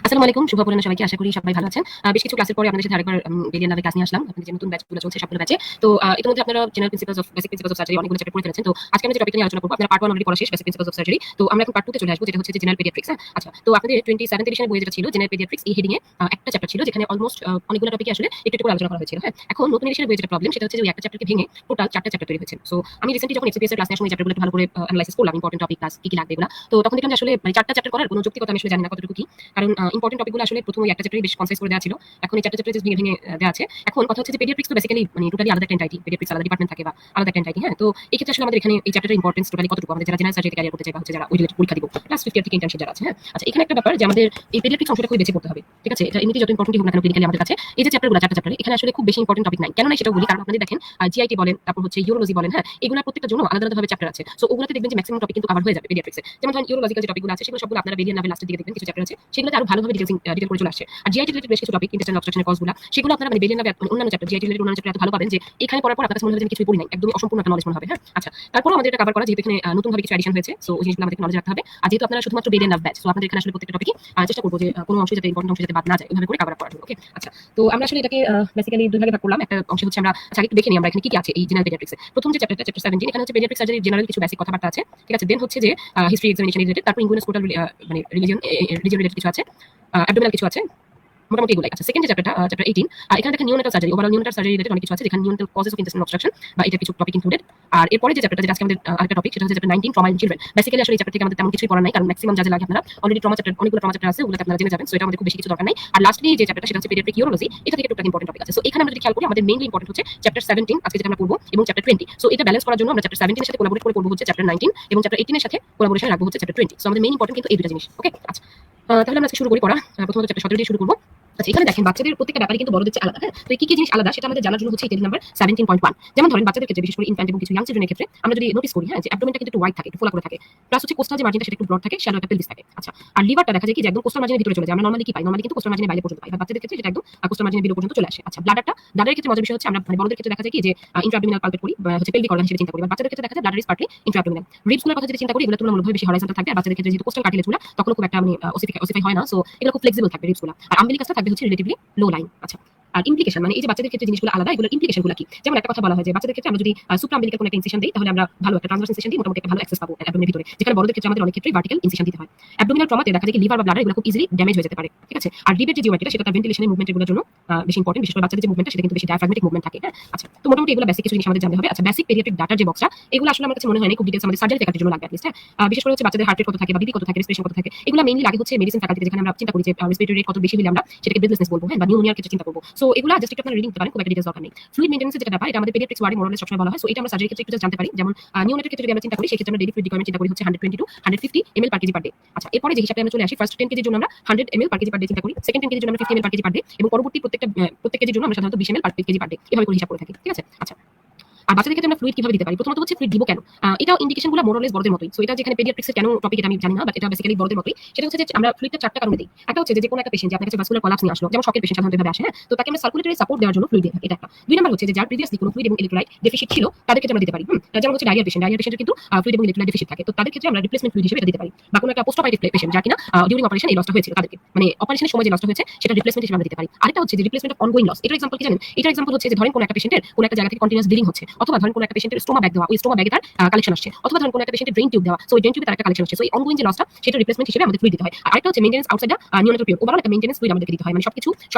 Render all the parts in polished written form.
আসসালামু আলাইকুম, শুভ অপরাহ্ন সবাইকে। আশা করি সবাই ভালো আছেন। বেশ কিছু ক্লাসের পরে আপনাদের সাথে আরেকবার বেরিয়ান লাভের ক্লাস নিয়ে আসলাম। আপনাদের যে নতুন ব্যাচগুলো চলছে সবগুলো ব্যাচে। তো ইতিমধ্যে আপনারা general principles of basic principles of surgery অনেকগুলো চ্যাপ্টার পড়ে ফেলেছেন। তো আজকে আমরা যে টপিক নিয়ে আলোচনা করব, আপনারা পার্ট 1 অলরেডি পড়া শেষ বেসিক প্রিন্সিপালস অফ সার্জারি। তো আমরা এখন পার্ট 2 তে চলে আসবো, যেটা হচ্ছে যে জেনারেল পেডিয়াট্রিক্স। আচ্ছা, তো আপনাদের 27th এডিশনের বইয়ে যেটা ছিল জেনারেল পেডিয়াট্রিক্স, এই হেডিং এ একটা চ্যাপ্টার ছিল যেখানে অলমোস্ট অনেকগুলো টপিকে আসলে একটু একটু করে আলোচনা করা হয়েছিল। হ্যাঁ, এখন নতুন এডিশনের বইয়ে যেটা প্রবলেম সেটা হচ্ছে যে ওই একটা চ্যাপ্টারকে ভেঙে টোটাল 4টা চ্যাপ্টার তৈরি হয়েছে। সো আমি রিসেন্টলি যখন এক্সপিএস এর ক্লাস নেওয়ার সময় চ্যাপ্টারগুলো ভালো করে অ্যানালাইসিস করলাম, ইম্পর্টেন্ট টপিক ক্লাস কি কি লাগবে এগুলো। তো তখন দেখলাম যে আসলে মানে 4টা চ্যাপ্টার করার কোনো যৌক্তিকতা আমি আসলে জানি না কতটুকু কি। কারণ ইম্পর্টেন্ট টপিকগুলো আসলে প্রথম ওই একটা চ্যাপ্টারে বেশ কনসাইজ করে দেওয়া ছিল। এখন এই 4টা চ্যাপ্টারে জাস্ট ভেঙে ভেঙে দেওয়া আছে। এখন কথা হচ্ছে যে পেডিয়াট্রিক্স তো বেসিক্যালি মানে টোটালি আলাদা একটা এন্টাইটি। পেডিয়াট্রিক্স আলাদা ডিপার্টমেন্ট থাকে বা আলাদা একটা এন্টাইটি। হ্যাঁ, তো এই ক্ষেত্রে আসলে আমাদের এখানে এই চ্যাপ্টারের ইম্পর্টেন্স টোটালি কতটুকু, আমাদের যারা জেনারেল সার্জারি ক্যারিয়ার করতে চাই বা হচ্ছে যারা ওই রিলেটেড পরীক্ষা দিব ক্লাস 50 ইয়ার থেকে ইন্টার্নশিপ যারা আছে। হ্যাঁ, আচ্ছা, এখানে একটা ব্যাপার যে আমাদের এই পেডিয়াট্রিক্স অংশটা খুব বেশি পড়তে হবে। ঠিক আছে, এটা এমনিতে যত ইম্পর্টেন্ট হোক না কেন ক্লিনিক্যালি আমাদের কাছে এই যে চ্যাপ্টারগুলো 4টা চ্যাপ্টারে এখানে আসলে খুব বেশি ইম্পর্টেন্ট টপিক নাই। কেন নাই সেটাও বলি, কারণ আপনাদের দেখেন জিআইটি বলেন, তারপর হচ্ছে ইউরোলজি বলেন, হ্যাঁ, এগুলোর প্রত্যেকটা জন্য আলাদা আলাদা ভাবে চ্যাপ্টার আছে। সো ওগুলোতে দেখবেন যে ম্যাক্সিমাম টপিক কিন্তু কভার হয়ে যাবে পেডিয়াট্রিক্সে। যেমন ধরেন ইউরোলজিক্যাল যে টপিকগুলো আছে সেগুলো সবগুলো আপনারা বেরিয়ান লাভের লাস্টের দিকে দেখবেন কিছু চ্যাপ্টার আছে সেগুলোতে আরো ভালোভাবে ডিটেল করে চলে আসছে। আর জিআইটি রিলেটেড বেশ কিছু টপিক, ইন্টেস্টাইনাল অবস্ট্রাকশনের কজগুলো, সেগুলো আপনারা মানে বেরিয়ান লাভে অন্যান্য চ্যাপ্টার জিআইটি রিলেটেড অন্যান্য চ্যাপ্টার এত ভালো পাবেন যে এখানে পড়ার পর আপনার কাছে মনে হবে যে কিছুই পড়ি নাই, একদমই অসম্পূর্ণ একটা নলেজ মনে হবে। হ্যাঁ, আচ্ছা, তারপরেও আমাদের এটা কভার করা, যেহেতু এখানে নতুন ভাবে কিছু এডিশন হয়েছে, সো ওই জিনিসগুলো আমাদের নলেজ রাখতে হবে। আর যেহেতু আপনারা শুধুমাত্র বেরিয়ান লাভ ব্যাচ, সো আপনাদের এখানে আসলে প্রত্যেকটা টপিকই চেষ্টা করবো যে কোনো অংশ যাতে ইম্পর্টেন্ট অংশ যাতে বাদ না যায়, ওইভাবে করে কভার করার জন্য। ওকে, আচ্ছা, তো আমরা আসলে এটাকে বেসিক্যালি দুই ভাগে ভাগ করলাম। একটা অংশ হচ্ছে আমরা আগে একটু দেখে নিই আমরা এখানে কি কি আছে এই জেনারেল পেডিয়াট্রিক্সে। প্রথম যে চ্যাপ্টারটা চ্যাপ্টার 17, এখানে হচ্ছে পেডিয়াট্রিক সার্জারি জেনারেল কিছু বেসিক কথাবার্তা আছে। ঠিক আছে, দেন হচ্ছে যে হিস্ট্রি এক্সামিনেশন রিলেটেড, তারপর ইনগুইনোস্কোটাল মানে রিলিজিয়ন রিলেটেড কিছু আছে, অ্যাবডোমিনাল কিছু আছে, মোটামুটি এগুলাই আছে। সেকেন্ড যে চ্যাপ্টারটা চ্যাপ্টার 18, এখানে দেখেন neonatal surgery, overall neonatal surgery related অনেক কিছু আছে, যেখানে neonatal causes of intestinal obstruction বা এটা কিছু টপিক ইনক্লুডেড। আর এরপরে যে চ্যাপ্টারটা যেটা আজকে আমাদের আরেকটা টপিক সেটা হচ্ছে chapter 19, trauma in children. Basically আসলে এই চ্যাপ্টার থেকে আমাদের তেমন কিছুই পড়া নাই, কারণ ম্যাক্সিমাম যা যা লাগে আপনারা অলরেডি ট্রমা চ্যাপ্টার, অনেকগুলো ট্রমা চ্যাপ্টার আছে, ওগুলোতে আপনারা জেনে যাবেন। সো এটা আমাদের খুব বেশি কিছু দরকার নাই। আর লাস্টলি যে চ্যাপ্টারটা সেটা হচ্ছে পেডিয়াট্রিক ইউরোলজি, এটা থেকে টুকটাক ইম্পর্টেন্ট টপিক আছে। সো এখানে আমরা যদি খেয়াল করি আমাদের মেইনলি ইম্পর্টেন্ট হচ্ছে চ্যাপ্টার 17 আজকে যেটা আমরা পড়বো এবং চ্যাপ্টার 20। সো এটা ব্যালেন্স করার জন্য আমরা চ্যাপ্টার 17 এর সাথে কোলাবোরেট করে পড়বো হচ্ছে চ্যাপ্টার 19 এবং চ্যাপ্টার 18 এর সাথে কোলাবোরেশন রাখবো হচ্ছে চ্যাপ্টার 20। সো আমাদের মেইন ইম্পর্টেন্ট কিন্তু এই দুটো জিনিস। ওকে, আচ্ছা, তাহলে আমরা আজকে শুরু করি পড়া। প্রথমত চ্যাপ্টার 17 দিয়ে শুরু করবো। আচ্ছা, এখানে দেখেন বাচ্চাদের প্রত্যেকটা ব্যাপারে কিন্তু বড়দের চেয়ে আলাদা। হ্যাঁ, তো কি কি জিনিস আলাদা সেটা আমাদের জানার জন্য হচ্ছে এই টেবিল নাম্বার 17.1। যেমন ধরেন বাচ্চাদের ক্ষেত্রে, বিশেষ করে ইনফ্যান্ট এবং কিছু ইয়াং চিলড্রেনের ক্ষেত্রে আমরা যদি নোটিস করি, হ্যাঁ, যে অ্যাবডোমেনটা কিন্তু একটু ওয়াইড থাকে, একটু ফোলা করে থাকে, প্লাস হচ্ছে কোস্টাল যে মার্জিনটা সেটা একটু ব্রড থাকে, শ্যালো একটা পেলভিস থাকে। আচ্ছা, আর লিভারটা দেখা যায় কি যে একদম কোস্টাল মার্জিনের ভিতরে চলে যায়। আমরা নরমালি কি পাই, নরমালি কিন্তু কোস্টাল মার্জিনের বাইরে পর্যন্ত পাই, বাচ্চাদের ক্ষেত্রে যেটা একদম কোস্টাল মার্জিনের বিলো পর্যন্ত চলে আসে। আচ্ছা, ব্লাডারের ক্ষেত্রে মজার বিষয় হচ্ছে আমরা মানে বড়দের ক্ষেত্রে দেখা যায় কি যে ইন্ট্রাঅ্যাবডোমিনাল পালপেট করি বা হচ্ছে পেলভিক অর্গান হিসেবে চিন্তা করি, বাচ্চাদের ক্ষেত্রে দেখা যায় ব্লাডার ইজ পার্টলি ইন্ট্রাঅ্যাবডোমিনাল। রিবসগুলোর কথা যদি চিন্তা করি, এগুলো তুলনামূলকভাবে বেশি হরাইজন্টাল থাকবে, আর বাচ্চাদের ক্ষেত্রে যেহেতু কোস্টাল কার্টিলেজগুলো তখন খুব একটা মানে ওসিফাই হয় না, সো এগুলো খুব ফ্লেক্সিবল থাকবে রিবসগুলো। আর আম্বিলিকাসটা থাকবে হচ্ছে রিলেটিভলি লো লাইন। আচ্ছা, আর ইমপ্লিকেশন মানে এই যে বাচ্চাদের ক্ষেত্রে জিনিসগুলো আলাদা, এগুলোর ইমপ্লিকেশনগুলো কি? যেমন একটা কথা বলা হয় যে বাচ্চাদের ক্ষেত্রে আমরা যদি সুপ্রাম্বিলিকাল কোনো একটা ইনসিশন দিই তাহলে আমরা ভালো একটা ট্রান্সভার্স ইনসিশন দিই, মোটামুটি একটা ভালো অ্যাক্সেস পাবো অ্যাবডোমেনের ভিতরে, যেখানে বড়দের ক্ষেত্রে আমাদের অনেক ক্ষেত্রে ভার্টিক্যাল ইনসিশন দিতে হয়। অ্যাবডোমিনাল ট্রমাতে দেখা যায় কি লিভার বা ব্লাডার এগুলো খুব ইজিলি ড্যামেজ হয়ে যেতে পারে। ঠিক আছে, আর রিবের যে জিওমেট্রিটা সেটা তার ভেন্টিলেশনের মুভমেন্ট এগুলোর জন্য বেশি ইম্পর্টেন্ট, বিশেষ করে বাচ্চাদের যে মুভমেন্টটা সেটা কিন্তু বেশি ডায়াফ্রাগমেটিক মুভমেন্ট থাকে। হ্যাঁ, আচ্ছা, তো মোটামুটি এগুলো বেসিক কিছু জিনিস আমাদের জানতে হবে। আচ্ছা, বেসিক পেডিয়াট্রিক ডাটার যে বক্সটা, এগুলো আসলে আমার কাছে মনে হয় না খুব ডিটেইলস আমাদের সার্জারি ফ্যাকাল্টির জন্য লাগবে অ্যাটলিস্ট। হ্যাঁ, বিশেষ করে হচ্ছে বাচ্চাদের হার্ট রেট কত থাকে বা বিপি কত থাকে, রেসপিরেশন কত থাকে, এগুলো মেইনলি লাগে হচ্ছে মেডিসিন ফ্যাকাল্টিতে, যেখানে আমরা চিন্তা করি যে রেসপিরেটরি রেট কত বেশি হলে আমরা সেটাকে ব্রেথলেসনেস বলবো, হ্যাঁ, বা নিউমোনিয়ার ক্ষেত্রে চিন্তা করবো। সো এগুলো জাস্ট একটু আপনারা রিডিং করতে পারেন, খুব একটা ডিটেইলস দরকার নেই। ফ্লুইড মেইনটেন্যান্সের যেটা ব্যাপার, এটা আমাদের পেডিয়াট্রিক্স ওয়ার্ডে মোরালে সবসময় বলা হয়। সো এটা আমরা সার্জারি ক্ষেত্রে একটু জানতে পারি। যেমন নিউনেটের ক্ষেত্রে যদি আমরা চিন্তা করি, সেই ক্ষেত্রে আমরা ডেইলি ফ্লুইড রিকোয়ারমেন্ট চিন্তা করি হচ্ছে 120 to 150 ml per kg per day। আচ্ছা, এরপরে যে হিসাবটা আমরা চলে আসি, ফার্স্ট 10 কেজির জন্য আমরা 100 ml per kg per day চিন্তা করি, সেকেন্ড 10 কেজির জন্য আমরা 50 ml per kg per day, এবং পরবর্তী প্রত্যেক কেজির জন্য আমরা সাধারণত 20 ml per kg per day এভাবে করে হিসাব করে থাকি। ঠিক আছে, আচ্ছা, আর বাচ্চাদের ক্ষেত্রে আমরা ফ্লুইড কিভাবে দিতে পারি? প্রথমত হচ্ছে ফ্লুইড দিব কেন, এটাও ইন্ডিকেশনগুলো মোরলেস বড়দের মতোই। সো এটা যেখানে পেডিয়াট্রিক্সের কেন টপিক এটা আমি জানি না, বাট এটা বেসিক্যালি বড়দের মতোই। সেটা হচ্ছে যে আমরা ফ্লুইডটা 4টা কারণে দিই। একটা হচ্ছে যে কোনো একটা পেশেন্ট যে আপনার কাছে ভাস্কুলার কলাপস নিয়ে আসলো, যেমন শকের পেশেন্ট সাধারণত এভাবে আসে, হ্যাঁ, তো তাকে আমরা সার্কুলেটরি সাপোর্ট দেওয়ার জন্য ফ্লুইড দিই, এটা একটা। দুই নাম্বার হচ্ছে যে যার প্রিভিয়াসলি কোনো ফ্লুইড এবং ইলেক্ট্রোলাইট ডেফিসিট ছিল তাদের ক্ষেত্রে আমরা দিতে পারি। যেমন হচ্ছে ডায়রিয়া পেশেন্টের কিন্তু ফ্লুইড এবং ইলেক্ট্রোলাইট ডেফিসিট থাকে, তো তাদের ক্ষেত্রে আমরা রিপ্লেসমেন্ট ফ্লুইড হিসেবে এটা দিতে পারি। বা কোনো একটা পোস্ট অপারেটিভ পেশেন্ট যার কিনা ডিউরিং অপারেশন এই লসটা হয়েছিল, তাদেরকে মানে অপারেশনের সময় যে লসটা হয়েছে সেটা রিপ্লেসমেন্ট হিসেবে আমরা দিতে পারি। আরেকটা হচ্ছে যে রিপ্লেসমেন্ট অফ অনগোইং লস। এটার এক্সাম্পল কি জানেন? এটার এক্সাম্পল হচ্ছে যে ধরেন কোনো একটা পেশেন্টের কোনো একটা জায়গা থেকে কন্টিনিউয়াস ব্লিডিং হচ্ছে, অথবা ধরেন কোনো একটা পেশেন্টের স্টোমা ব্যাগ দেওয়া, ওই স্টোমা ব্যাগে তার কালেকশন আসছে, অথবা ধরেন কোনো একটা পেশেন্টের ড্রেন টিউব দেওয়া, সো ওই ড্রেন টিউবে তার একটা কালেকশন আসছে, সো এই অনগোইং যে লসটা সেটা রিপ্লেসমেন্ট হিসেবে আমাদের ফ্লুইড দিতে হয়। আর আরেকটা হচ্ছে maintenance outside the neonatal period, overall একটা মেইনটেন্যান্স ফ্লুইড আমাদেরকে দিতে হয়। মানে সব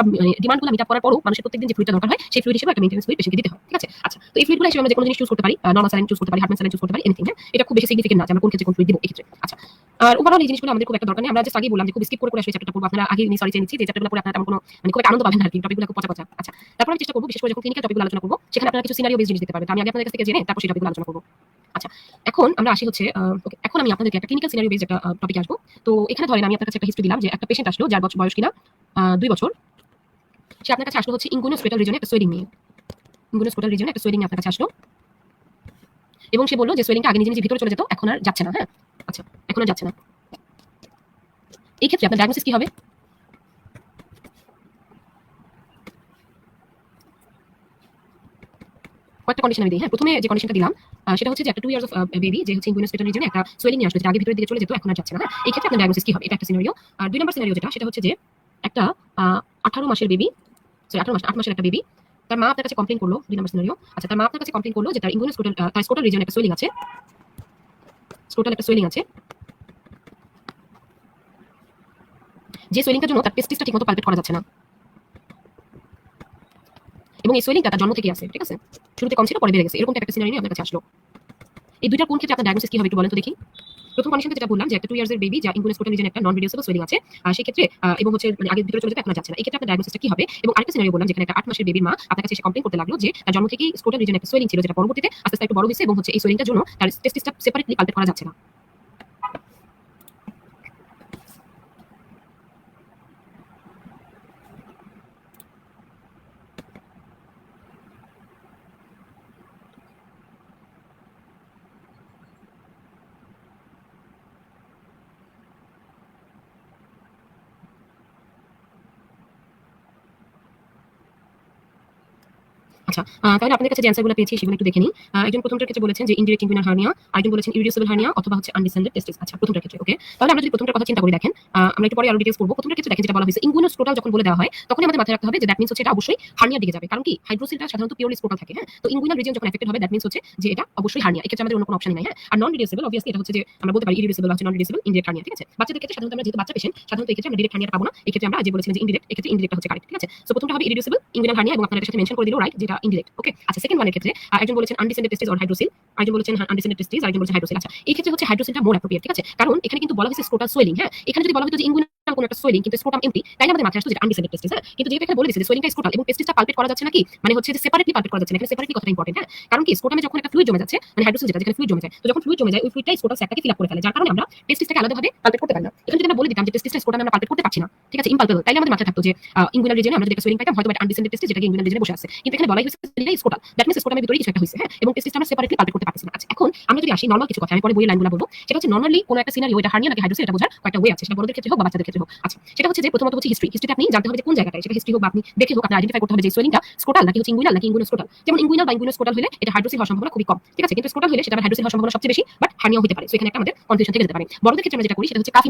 ডিমান্ডগুলো মিট আপ করার পরও মানুষের প্রত্যেকদিন যে ফ্লুইডটা দরকার হয় সেই ফ্লুইড হিসেবে একটা মেইনটেন্যান্স ফ্লুইড পেশেন্টকে দিতে হয়। ঠিক আছে, আচ্ছা, তো এই ফ্লুইডগুলো হিসেবে আমরা যে কোনো জিনিস চুজ করতে পারি, নরমাল স্যালাইন চুজ করতে পারি, হার্টম্যান স্যালাইন চুজ করতে পারি, এনিথিং। হ্যাঁ, এটা খুব বেশি সিগনিফিকেন্ট না যে আমরা কোন ক্ষেত্রে কোন ফ্লুইড দিব এই ক্ষেত্রে। আচ্ছা, আর ওভারঅল এই জিনিসগুলো আমাদের খুব একটা দরকার নেই। আমরা জাস্ট আগেই বললাম যে খুব স্কিপ করে আসলে চ্যাপ্টারটা পড়বো। আপনারা আগে সরি চেয়ে নিচ্ছি যে চ্যাপ্টারগুলো পড়ে আপনারা তেমন কোনো মানে খুব একটা আনন্দ পাবেন না আর কি, টপিকগুলো খুব পচা। আচ্ছা, তারপর আমি চেষ্টা করবো বিশেষ করে যখন ক্লিনিক্যাল টপিকগুলো আলোচনা করবো সেখানে আপনারা কিছু সিনারিও বেস জিনিস দিতে পারবেন। আমি আগে আপনাদের কাছ থেকে জেনে তারপর সেই টপিকগুলো আলোচনা করবো। আচ্ছা, এখন আমরা আসি হচ্ছে ওকে, এখন আমি আপনাদেরকে একটা ক্লিনিক্যাল সিনারিও বেস একটা টপিকে আসবো। তো এখানে ধরেন আমি আপনার কাছে একটা হিস্ট্রি দিলাম যে একটা পেশেন্ট আসলো যার বয়স কিনা 2 বছর। সে আপনার কাছে আসলো হচ্ছে ইনগুইনোস্কোটাল রিজনে একটা সোয়েলিং নিয়ে। ইনগুইনোস্কোটাল রিজনে একটা সোয়েলিং আপনার কাছে আসলো এবং সে বললো যে সোয়েলিংটা আগে নিজে নিজে ভিতরে চলে যেত, এখন আর যাচ্ছে না। হ্যাঁ, আচ্ছা, এখন আর যাচ্ছে না। এই ক্ষেত্রে আপনার ডায়াগনোসিস কি হবে? কয়েকটা কন্ডিশন আমি দিই। হ্যাঁ, প্রথমে যে কন্ডিশনটা দিলাম সেটা হচ্ছে যে একটা 2 ইয়ার্স অফ বেবি যে হচ্ছে ইনগুইনোস্কোটাল রিজনে একটা সোয়েলিং নিয়ে আসলো, যেটা আগে ভিতরের দিকে চলে যেত, এখন আর যাচ্ছে না। হ্যাঁ, এই ক্ষেত্রে আপনার ডায়াগনোসিস কি হবে? এটা একটা সিনারিও। আর 2 নাম্বার সিনারিও যেটা সেটা হচ্ছে যে একটা 18 মাসের বেবি, সরি 18 মাস 8 মাসের একটা বেবি, তার মা আপনার কাছে কমপ্লেইন করলো, 2 নম্বর সিনারিও। আচ্ছা, তার মা আপনার কাছে কমপ্লেইন করলো যে তার ইনগুইনাল স্ক্রোটাল, তার স্ক্রোটাল রিজিয়নে একটা সোয়েলিং আছে, স্ক্রোটাল একটা সোয়েলিং আছে, যে সোয়েলিংটার জন্য তার টেস্টিসটা ঠিকমতো পালপেট করা যাচ্ছে না, এবং এই সোয়েলিংটা তার জন্ম থেকে আছে, ঠিক আছে? শুরুতে কম ছিল, পরে বেড়ে গেছে, এরকম একটা সিনারিও আপনার কাছে আসলো। এই দুইটার কোন ক্ষেত্রে আপনার ডায়াগনোসিস কি হবে একটু বলেন তো দেখি। প্রথম কন্ডিশনটা যেটা বললাম যে একটা 2 ইয়ার্স এর বেবি যা ইনগুইনাল স্ক্রোটাল রিজিয়নে একটা নন রিডিউসিবল সোয়েলিং আছে, সেই ক্ষেত্রে এবং হচ্ছে মানে আগে ভিতরে চলে যেতে এখন যাচ্ছে না, এই ক্ষেত্রে আপনার ডায়াগনোসিসটা কি হবে? এবং আরেকটা সিনারিও বললাম যেখানে একটা 8 মাসের বেবির মা আপনার কাছে এসে কমপ্লেইন করতে লাগলো যে তার জন্ম থেকেই স্ক্রোটাল রিজিয়নে একটা সোয়েলিং ছিল, যেটা পরবর্তীতে আস্তে আস্তে একটু বড় হয়েছে এবং হচ্ছে এই সোয়েলিংটার জন্য তার টেস্টিসটা সেপারেটলি পালপেট করা যাচ্ছে না। আচ্ছা, তাহলে আপনাদের কাছে যে অ্যান্সারগুলো পেয়েছি সেগুলো একটু দেখে নিই। একজন প্রথমটার ক্ষেত্রে বলেছেন যে ইনডিরেক্ট ইনগুইনাল হার্নিয়া, আরেকজন বলেছেন ইরিডিউসিবল হার্নিয়া অথবা হচ্ছে আনডিসেন্ডেড টেস্টিস। আচ্ছা, প্রথমটার ক্ষেত্রে ওকে। তাহলে আমরা যদি প্রথমটার কথা চিন্তা করি, দেখেন আমরা একটু পরে আরো ডিটেইলস করব। প্রথমটার ক্ষেত্রে দেখেন যেটা বলা হয়েছে ইনগুইনাল স্ক্রোটাল যখন বলে দেওয়া হয় তখনই আমাদের মাথায় রাখতে হবে যে দ্যাট মিন্স হচ্ছে এটা অবশ্যই হার্নিয়ার দিকে যাবে। কারণ কি হাইড্রোসিলটা সাধারণত পিওরলি স্ক্রোটাল থাকে, হ্যাঁ? তো ইনগুইনাল রিজিয়ন যখন এফেক্টেড হবে দ্যাট মিন্স হচ্ছে যে এটা অবশ্যই হার্নিয়া। এক্ষেত্রে আমাদের অন্য কোনো অপশনই নাই, হ্যাঁ? আর নন রিডিউসিবল অবভিয়াসলি এটা হচ্ছে যে আমরা বলতে পারি ইরিডিউসিবল বা নন রিডিউসিবল ইনডিরেক্ট হার্নিয়া, ঠিক আছে? বাচ্চাদের ক্ষেত্রে সাধারণত আমরা যেহেতু বাচ্চা পেশেন্ট সাধারণত এই ক্ষেত্রে আমরা ডিরেক্ট হার্নিয়া পাবো না। এই ক্ষেত্রে আমরা যে বলেছিলাম যে ইনডিরেক্ট, এই ক্ষেত্রে ইনডিরেক্ট হচ্ছে কারেক্ট, ঠিক আছে? সো প্রথমটা হবে ইরিডিউসিবল ইনগুইনাল হার্নিয়া এবং আপনারা এর সাথে মেনশন করে দিলো রাইট যেটা ইনডিরেক্ট, ওকে? আচ্ছা, সেকেন্ড ওয়ানের ক্ষেত্রে একজন বলেছেন আনডিসেন্ডেড টেস্টিস অর হাইড্রোসিল, আরেকজন বলেছেন আনডিসেন্ডেড টেস্টিস, আরেকজন বলেছেন হাইড্রোসিল। আচ্ছা, এই ক্ষেত্রে হচ্ছে হাইড্রোসিলটা মোর অ্যাপ্রোপ্রিয়েট, ঠিক আছে? কারণ এখানে কিন্তু বলা হয়েছে স্ক্রোটাল সোয়েলিং, হ্যাঁ? এখানে যদি বলা হতো যে ইনগুইনাল কোনো একটা সোয়েলিং কিন্তু স্ক্রোটাম এমটি, তাইলে আমাদের মাথায় আসতো যে আনডিসেন্ডেড টেস্টিস, হ্যাঁ? কিন্তু যেহেতু এখানে বলে দিয়েছে যে সোয়েলিংটা স্ক্রোটাল এবং টেস্টিসটা পালপেট করা যাচ্ছে নাকি, মানে হচ্ছে যে সেপারেটলি পালপেট করা যাচ্ছে না। এখানে সেপারেটলি কথাটা ইম্পর্টেন্ট, হ্যাঁ? কারণ কি স্ক্রোটামে যখন একটা ফ্লুইড জমে যাচ্ছে, মানে হাইড্রোসিল যেটা যেখানে ফ্লুইড জমে যায়, তো যখন ফ্লুইড জমে যায় ওই ফ্লুইডটা স্ক্রোটাল স্যাকটাকে ফিল আপ করে ফেলে, যার কারণে আমরা টেস্টিসটাকে আলাদাভাবে পালপেট করতে পারি না। এখানে যদি আমরা বলে দিতাম যে টেস্টিসটা স্ক্রোটামে আমরা পালপেট করতে পারছি না, ঠিক আছে, ইম্পালপেবল, তাইলে আমাদের মাথায় থাকতো যে ইনগুইনাল রিজিয়নে আমরা যদি একটা সোয়েলিং পাইতাম হয়তো এটা আনডিসেন্ডেড টেস্টিস যেটা ইনগুইনাল রিজিয়নে বসে আছে, কিন্তু এখানে বলাই হয়েছে স্ক্রোটাল, দ্যাট মিন্স স্ক্রোটামের ভিতরে কিছু একটা হইছে, হ্যাঁ? এবং টেস্টিসটা আমরা সেপারেটলি পালপেট করতে পারছি না। আচ্ছা, এখন আমরা যদি আসি নরমাল কিছু কথা, আমি পরে বইয়ের লাইনগুলো বলবো। সেটা হচ্ছে নরমালি কোনো একটা সিনারিও এটা হার্নিয়া নাকি হাইড্রোসিল এটা বোঝার কয়েকটা ওয়ে আছে, সেটা বড়দের ক্ষেত্রে হোক বা বাচ্চাদের ক্ষেত্রে হোক। আচ্ছা, সেটা হচ্ছে যে প্রথমত হচ্ছে হিস্ট্রিটা আপনি জানতে হবে যে কোন জায়গাটায়, সেটা হিস্ট্রি হোক বা আপনি দেখে হোক আপনি আইডেন্টিফাই করতে হবে যে সোয়েলিংটা স্ক্রোটাল নাকি হচ্ছে ইনগুইনাল নাকি ইনগুইনাল স্ক্রোটাল। যেমন ইনগুইনাল বা ইনগুইনাল স্ক্রোটাল হলে এটা হাইড্রোসিল হওয়ার সম্ভাবনা খুবই কম, ঠিক আছে? কিন্তু স্ক্রোটাল হলে সেটা হাইড্রোসিল হওয়ার সম্ভাবনা সবচেয়ে বেশি, বাট হার্নিয়া হতে পারে। সো এখানে একটা আমাদের কনফিউশন থেকে যেতে পারে। বড়দের ক্ষেত্রে আমরা যেটা করি সেটা হচ্ছে কাফ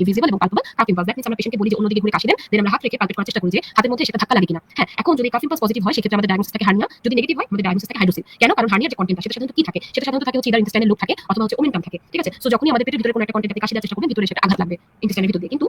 ভিজিবল এবং palpable calf impulse, that means আমরা পেশেন্টকে বলি যে অন্যদিকে ঘুরে কাশি দেন, দেন আমরা হাত রেখে পালপেট করার চেষ্টা করি যে হাতের মধ্যে সেটা ধাক্কা লাগে কিনা, হ্যাঁ? এখন যদি কাফ ইম্পালস পজিটিভ হয় সেক্ষেত্রে আমাদের ডায়াগনোসিস থাকে হার্নিয়া, যদি নেগেটিভ হয় আমাদের ডায়াগনোসিস থাকে হাইড্রোসিল। কেন? কারণ হার্নিয়ার যে কন্টেন্টটা সেটা সাধারণত কি থাকে, সেটা সাধারণত থাকে হচ্ছে ইদার ইন্টেস্টাইনাল লুপ থাকে অথবা হচ্ছে ওমেন্টাম থাকে, ঠিক আছে? সো যখনই আমাদের পেটের ভিতরে কোনো একটা কন্টেন্ট কাশি দেওয়ার চেষ্টা করবে ভিতরে সেটা আঘাত লাগবে ইন্টেস্টাইনের ভিতর দিয়ে, কিন্তু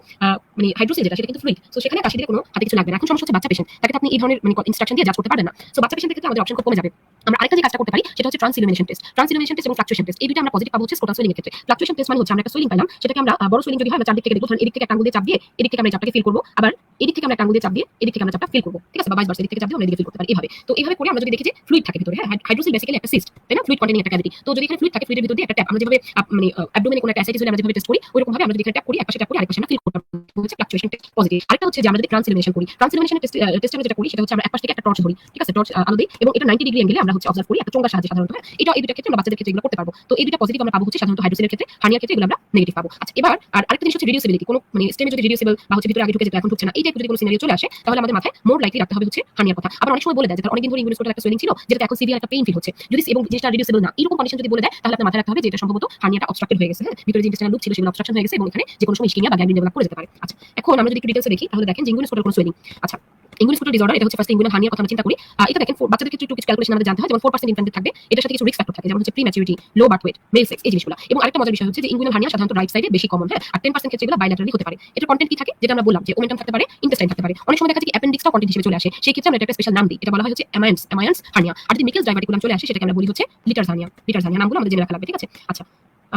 মানে হাইড্রোসিল যেটা সেটা কিন্তু ফ্লুইড, সো সেখানে কাশি দিয়ে কোনো হাতে কিছু লাগবে না। এখন সমস্যা হচ্ছে বাচ্চা পেশেন্ট, তাকে আপনি এই ধরনের মানে ইনস্ট্রাকশন দিয়ে জাজ করতে পারবেন না। সো বাচ্চা পেশেন্টের ক্ষেত্রে আমাদের অপশন খুব কমে যাবে। আমরা আরেকটা যে কাজটা করতে পারি সেটা হচ্ছে ট্রান্সইলুমিনেশন টেস্ট, ট্রান্সইলুমিনেশন টেস্ট এবং ফ্লাকচুয়েশন টেস্ট, এই দুটো আমরা পজিটিভ পাবো হচ্ছে স্ক্রোটাল সোয়েলিং এর ক্ষেত্রে। ফ্লাকচুয়েশন টেস্ট মানে হচ্ছে আমরা একটা সোয়েলিং পেলাম, সেটাকে আমরা বড় সোয়েলিং যদি হয় আমরা চারদিক থেকে দেখব, ধরুন এদিক থেকে একটা আঙুল দিয়ে চাপ দিয়ে এদিক থেকে আমরা এই চাপটাকে ফিল করব, আবার এদিক থেকে আমরা একটা আঙুল দিয়ে চাপ দিয়ে এদিক থেকে আমরা চাপটা ফিল করব, ঠিক আছে? বা ভাইস ভার্সা, এদিক থেকে চাপ দিয়ে আমরা এদিকে ফিল করতে পারি এইভাবে। তো এইভাবে করে আমরা যদি দেখি যে ফ্লুইড থাকে ভিতরে, হ্যাঁ? হাইড্রোসিল বেসিক্যালি একটা সিস্ট, তাই না? ফ্লুইড কন্টেনিং একটা ক্যাভিটি। তো যদি এখানে ফ্লুইড থাকে ফ্লুইডের ভিতর দিয়ে একটা ট্যাপ, আমরা যেভাবে মানে অ্যাবডোমেনে কোনো একটা অ্যাসাইটিস হলে আমরা যেভাবে টেস্ট করি ওইরকম ভাবে আমরা যদি এখানে ট্যাপ করি একপাশে ট্যাপ করি আরেকপাশে আমরা ফিল করতে পারবো, হচ্ছে ফ্লাকচুয়েশন টেস্ট পজিটিভ। আরেকটা হচ্ছে যে আমরা যদি ট্রান্সইলুমিনেশন করি, ট্রান্সইলুমিনেশন টেস্ট আমরা যেটা করি সেটা হচ্ছে আমরা একপাশ থেকে একটা টর্চ ধরি, ঠিক আছে? টর্চ আলো দিই এবং এটা 90 ডিগ্রি অ্যাঙ্গেলে আমরা হচ্ছে অবজার্ভ করি একটা চোঙার সাহায্যে সাধারণত, হ্যাঁ? এটা এই দুটো ক্ষেত্রে আমরা বাচ্চাদের ক্ষেত্রে এগুলো করতে পারবো। তো এই দুটো পজিটিভ আমরা পাবো হচ্ছে সাধারণত হাইড্রোসিলের ক্ষেত্রে, হার্নিয়ার ক্ষেত্রে এগুলো আমরা নেগেটিভ পাবো। আচ্ছা, এবার আরেকটা জিনিস হচ্ছে রিডিউসিবিলিটি, কোনো মানে স্টেমে যদি রিডিউসিবল বা হচ্ছে ভিতরে আগে ঢুকে যেত এখন ঢুকছে না, এই টাইপের যদি কোনো সিনারিও চলে আসে তাহলে আমাদের মাথায় মোর লাইকলি রাখতে হবে হচ্ছে হার্নিয়ার কথা। আবার অনেক সময় বলে দেয় যে অনেকদিন ধরে ইনগুইনাল স্ক্রোটাল একটা সোয়েলিং ছিল যেটা এখন সিভিয়ার একটা পেইন ফিল হচ্ছে, যদি এবং জিনিসটা রিডিউসিবল না এরকম কন্ডিশন যদি বলে দেয় তাহলে আপনার মাথায় রাখতে হবে যে এটা সম্ভবত হার্নিয়াটা অবস্ট্রাক্টেড হয়ে গেছে, হ্যাঁ? ভিতরে যে ইন্টেস্টাইনাল লুপ ছিল সেগুলো অবস্ট্রাকশন হয়ে গেছে এবং এখানে যে কোনো সময় ইসকিমিয়া বা গ্যাংগ্রিন ডেভেলপ করে যেতে পারে। আচ্ছা, এখন আমরা যদি একটু ডিটেইলসে দেখি তাহলে দেখেন যে ইনগুইনাল স্ক্রোটাল কোনো সোয়েলিং। আচ্ছা, ইনগুইনাল স্ক্রোটাল ডিসঅর্ডার এটা হচ্ছে ফার্স্ট ইনগুইনাল হার্নিয়ার কথা আমরা চিন্তা করি। এটা দেখেন বাচ্চাদের ক্ষেত্রে একটু কিছু ক্যালকুলেশন আমাদের জানতে হয়, যেমন 4% ইনফ্যান্টেড থাকবে, এটার সাথে কিছু রিস্ক ফ্যাক্টর থাকে যেমন হচ্ছে prematurity, low birth weight, male sex, এই জিনিসগুলো। এবং আরেকটা মজার বিষয় হচ্ছে যে ইনগুইনাল হার্নিয়া সাধারণত রাইট সাইডে বেশি কমন, হ্যাঁ? আর 10% ক্ষেত্রে এগুলো বাইল্যাটারালি হতে পারে। এটা কন্টেন্ট কি থাকে যেটা আমরা বললাম যে ওমেন্টাম থাকতে পারে, ইন্টেস্টাইন থাকতে পারে, অনেক সময় দেখা যায় কি অ্যাপেন্ডিক্সটাও কন্টেন্ট হিসেবে চলে আসে, সেই ক্ষেত্রে আমরা একটা স্পেশাল নাম দিই, এটা বলা হয় হচ্ছে অ্যামায়ান্স হার্নিয়া। আর যদি মিকেলস ডাইভার্টিকুলাম চলে আসে সেটাকে আমরা বলি হচ্ছে লিটার্স হার্নিয়া, নামগুলো আমাদের জেনে রাখা লাগবে, ঠিক আছে? আচ্ছা,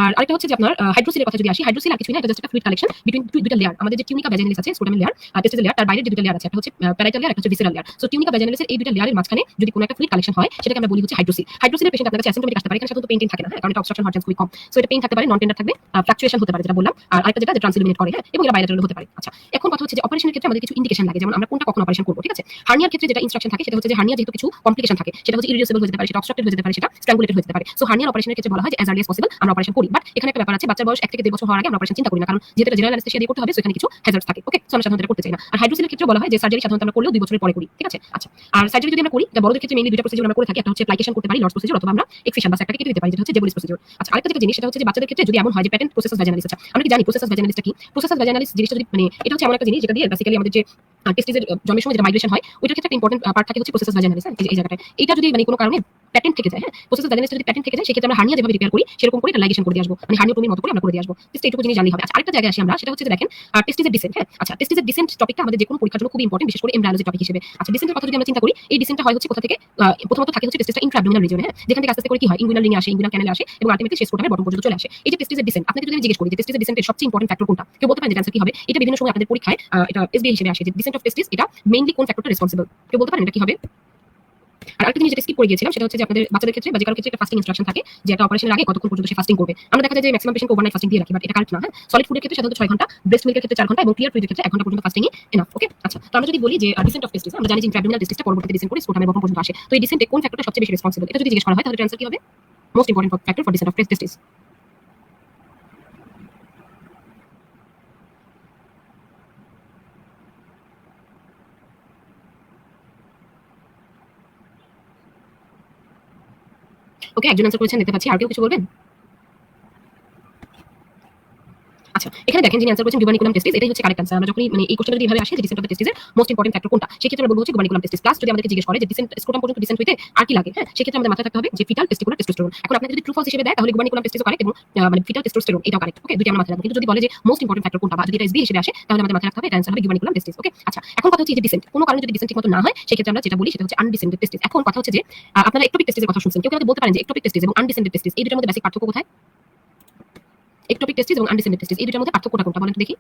আর আরেকটা হচ্ছে যে আপনার হাইড্রোসিলের কথা যদি আসি, হাইড্রোসিল আর কিছুই না, এটা জাস্ট একটা ফ্লুইড কালেকশন বিটুইন দুইটা লেয়ার। আমাদের যে টিউনিকা ভ্যাজাইনালিস আছে স্ক্রোটামের লেয়ার, টেস্টিসের লেয়ার, তার বাইরে যে দুটো লেয়ার আছে একটা হচ্ছে প্যারাইটাল লেয়ার, একটা হচ্ছে ভিসেরাল লেয়ার। সো টিউনিকা ভ্যাজাইনালিসের এই দুটো লেয়ারের মাঝখানে যদি কোনো একটা ফ্লুইড কালেকশন হয় সেটাকে আমরা বলি হচ্ছে হাইড্রোসিল। হাইড্রোসিলের পেশেন্ট আপনার কাছে অ্যাসিম্পটোমেটিক আসতে পারে, এখানে সাধারণত পেইন থাকে না, হ্যাঁ? কারণ এটা অবস্ট্রাকশন হওয়ার চান্স খুবই কম। সো এটা পেইন থাকতে পারে, নন টেন্ডার থাকবে, ফ্লাকচুয়েশন হতে পারে যেটা বললাম, আর আরেকটা যেটা ট্রান্সইলুমিনেট করে, হ্যাঁ? এবং এটা বাইলেটারাল হতে পারে। আচ্ছা, এখন কথা হচ্ছে যে অপারেশনের ক্ষেত্রে আমাদের কিছু ইন্ডিকেশন লাগে, যেমন আমরা কোনটা কখন অপারেশন করব, ঠিক আছে? হার্নিয়ার ক্ষেত্রে যেটা ইনস্ট্রাকশন থাকে সেটা হচ্ছে যে হার্নিয়া যেহেতু কিছু কমপ্লিকেশন থাকে সেটা হচ্ছে ইরিডিউসিবল হয়ে যেতে পারে, সেটা অবস্ট্রাক্টেড হয়ে যেতে পারে, সেটা স্ট্র্যাঙ্গুলেটেড হয়ে যেতে পারে। সো হার্নিয়ার অপারেশনের ক্ষেত্রে বলা হয় যে অ্যাজ আর্লি অ্যাজ পসিবল আমরা অপারেশন করি, বাট এখানে একটা ব্যাপার আছে, বাচ্চার বয়স 1 থেকে 1.5 বছর হওয়ার আগে আমরা অপারেশন চিন্তা করি না, কারণ যেহেতু এটা জেনারেল অ্যানেস্থেসিয়া দিয়ে করতে হবে, সো এখানে কিছু হ্যাজার্ডস থাকে। ওকে, সো আমরা সাধারণত এটা করতে চাই না। আর হাইড্রোসিলের ক্ষেত্রে বলা হয় যে সার্জারি সাধারণত আমরা করলেও 2 বছরের পরে করি, ঠিক আছে? আচ্ছা, আর সার্জারি যদি আমরা করি, এটা বড়দের ক্ষেত্রে মেইনলি দুইটা প্রসিডিউর আমরা করে থাকি। একটা হচ্ছে প্লাইকেশন করতে পারি, লর্ডস প্রসিডিউর, অথবা আমরা এক্সিশন বা স্যাকটাকে কেটে দিতে পারি, যেটা হচ্ছে জেবুলিস প্রসিডিউর। আচ্ছা, আরেকটা যেটা জিনিস সেটা হচ্ছে যে বাচ্চাদের ক্ষেত্রে যদি এমন হয় যে প্যাটেন্ট প্রসেসাস ভ্যাজানালিস, আচ্ছা আমরা কি জানি প্রসেসাস ভ্যাজানালিসটা কি? প্রসেসাস ভ্যাজানালিস জিনিসটা যদি মানে এটা হচ্ছে এমন একটা জিনিস যেটা দিয়ে বেসিক্যালি আমাদের যে টেস্টিসের জন্মের সময় যেটা মাইগ্রেশন হয়, ওইটার ক্ষেত্রে একটা ইম্পর্টেন্ট পার্ট থাকে হচ্ছে প্রসেসাস ভ্যাজানালিস। এই জায়গাটায় এইটা যদি মানে কোনো কারণে প্যাটেন্ট থেকে যায়, হ্যাঁ, প্রসেসাস ভ্যাজানালিস যদি প্যাটেন্ট থেকে যায়, সেক্ষেত্রে আমরা হার্নিয়া যেভাবে রিপেয়ার করি সেরকম করে এটা লাইগেশন করে দিয়ে আসবো, মানে হার্নিওটমির মতো করে আমরা করে দিয়ে আসবো। জাস্ট এইটুকু জিনিস জানলেই হবে। আচ্ছা, আরেকটা জায়গায় আসি আমরা, সেটা হচ্ছে যে দেখেন টেস্টিসের ডিসেন্ট। হ্যাঁ, আচ্ছা, টেস্টিসের ডিসেন্ট টপিকটা আমাদের যে কোনো পরীক্ষার জন্য খুব ইম্পর্টেন্ট, বিশেষ করে এমব্রায়োলজি টপিক হিসেবে। আচ্ছা, ডিসেন্টের কথা যদি আমরা চিন্তা করি, এই ডিসেন্টটা হয় হচ্ছে কোথা থেকে? প্রথমত থাকে হচ্ছে টেস্টিসটা ইন্ট্রাঅ্যাবডোমিনাল রিজিয়নে, হ্যাঁ, যেখান থেকে আস্তে আস্তে করে কি হয়, ইনগুইনাল রিংয়ে আসে, ইনগুইনাল ক্যানেলে আসে এবং আলটিমেটলি শেষ স্ক্রোটামের বটম পর্যন্ত চলে আসে। এই যে টেস্টিসের ডিসেন্ট, আপনাকে যদি আমি জিজ্ঞেস করি যে টেস্টিসের ডিসেন্টের সবচেয়ে ইম্পর্টেন্ট ফ্যাক্টর কোনটা, কেউ বলতে পারেন যে অ্যান্সার কি হবে? এটা বিভিন্ন সময় আপনাদের পরীক্ষায় এটা এসবিআই হিসেবে আসে যে ডিসেন্ট অফ টেস্টিস, এটা মেইনলি কোন ফ্যাক্টরটা রেসপন্সিবল, কেউ বলতে পারেন এটা কি হবে? আর আরেকটা জিনিস যেটা স্কিপ করে গিয়েছিলাম সেটা হচ্ছে যে আপনাদের বাচ্চাদের ক্ষেত্রে বা যে কারো ক্ষেত্রে একটা ফাস্টিং ইনস্ট্রাকশন থাকে যে একটা অপারেশনের আগে কতক্ষণ পর্যন্ত সে ফাস্টিং করবে। আমরা দেখা যায় যে ম্যাক্সিমাম পেশেন্টকে ওভারনাইট ফাস্টিং দিয়ে রাখি, বাট এটা কারেক্ট না। হ্যাঁ, সলিড ফুডের ক্ষেত্রে সাধারণত 6 ঘন্টা, ব্রেস্ট মিল্কের ক্ষেত্রে 4 ঘন্টা এবং ক্লিয়ার ফ্লুইডের ক্ষেত্রে 1 ঘন্টা পর্যন্ত ফাস্টিংই এনাফ। ওকে, আচ্ছা, তো আমরা যদি বলি যে ডিসেন্ট অফ টেস্টিস, আমরা জানি যে ইন্ট্রাঅ্যাবডোমিনাল টেস্টিসটা পরবর্তীতে ডিসেন্ট করে স্ক্রোটামের বটম পর্যন্ত আসে। তো এই ডিসেন্টে কোন ফ্যাক্টরটা সবচেয়ে বেশি রেসপন্সিবল, এটা যদি জিজ্ঞেস করা হয় তাহলে অ্যান্সার কি হবে? Most important factor for descent of testis. Okay, একজন অ্যান্সার করেছেন দেখতে পাচ্ছি, আর কেউ কিছু বলবেন? আচ্ছা, এখানে দেখেন যিনি অ্যান্সার করেছেন গুবানিকুলাম টেস্টিস, এটাই হচ্ছে কারেক্ট অ্যান্সার। আমরা যখনই মানে এই কোশ্চেনটা যদি এভাবে আসে যে ডিসেন্ট অফ দ্য টেস্টিসের মোস্ট ইম্পর্টেন্ট ফ্যাক্টর কোনটা, সেক্ষেত্রে আমরা বলবো হচ্ছে গুবানিকুলাম টেস্টিস। প্লাস যদি আমাদেরকে জিজ্ঞেস করে যে ডিসেন্ট স্ক্রোটাম পর্যন্ত ডিসেন্ট হইতে আর কি লাগে, হ্যাঁ, সেক্ষেত্রে আমাদের মাথায় থাকতে হবে যে ফিটাল টেস্টিকুলার টেস্টোস্টেরন। এখন আপনাকে যদি ট্রু ফলস হিসেবে দেয় তাহলে গুবানিকুলাম টেস্টিসও কারেক্ট এবং মানে ফিটাল টেস্টোস্টেরন এটাও কারেক্ট। ওকে, দুইটা আমরা মাথায় রাখবো। কিন্তু যদি বলে যে মোস্ট ইম্পর্টেন্ট ফ্যাক্টর কোনটা বা যদি এটা এসবি হিসেবে আসে তাহলে আমাদের মাথায় রাখতে হবে এটা অ্যান্সার হবে গুবানিকুলাম টেস্টিস। ওকে, আচ্ছা, এখন কথা হচ্ছে যে ডিসেন্ট কোনো কারণে যদি ডিসেন্ট ঠিকমতো না হয় সেক্ষেত্রে আমরা যেটা বলি সেটা হচ্ছে আনডিসেন্টেড টেস্টিস। এখন কথা হচ্ছে যে আপনারা একটোপিক টেস্টিসের কথা শুনছেন, কেউ আমাকে বলতে পারেন যে একটোপিক টেস্টিস এবং আনডিসেন্টেড টেস্টিস এই দুটোর মধ্যে বেসিক পার্থক্য কোথায়? একটোপিক টেস্টিস এবং আনডিসেন্টেড টেস্টিস এই দুটোর মধ্যে পার্থক্যটা কোনটা বলেন তো দেখি?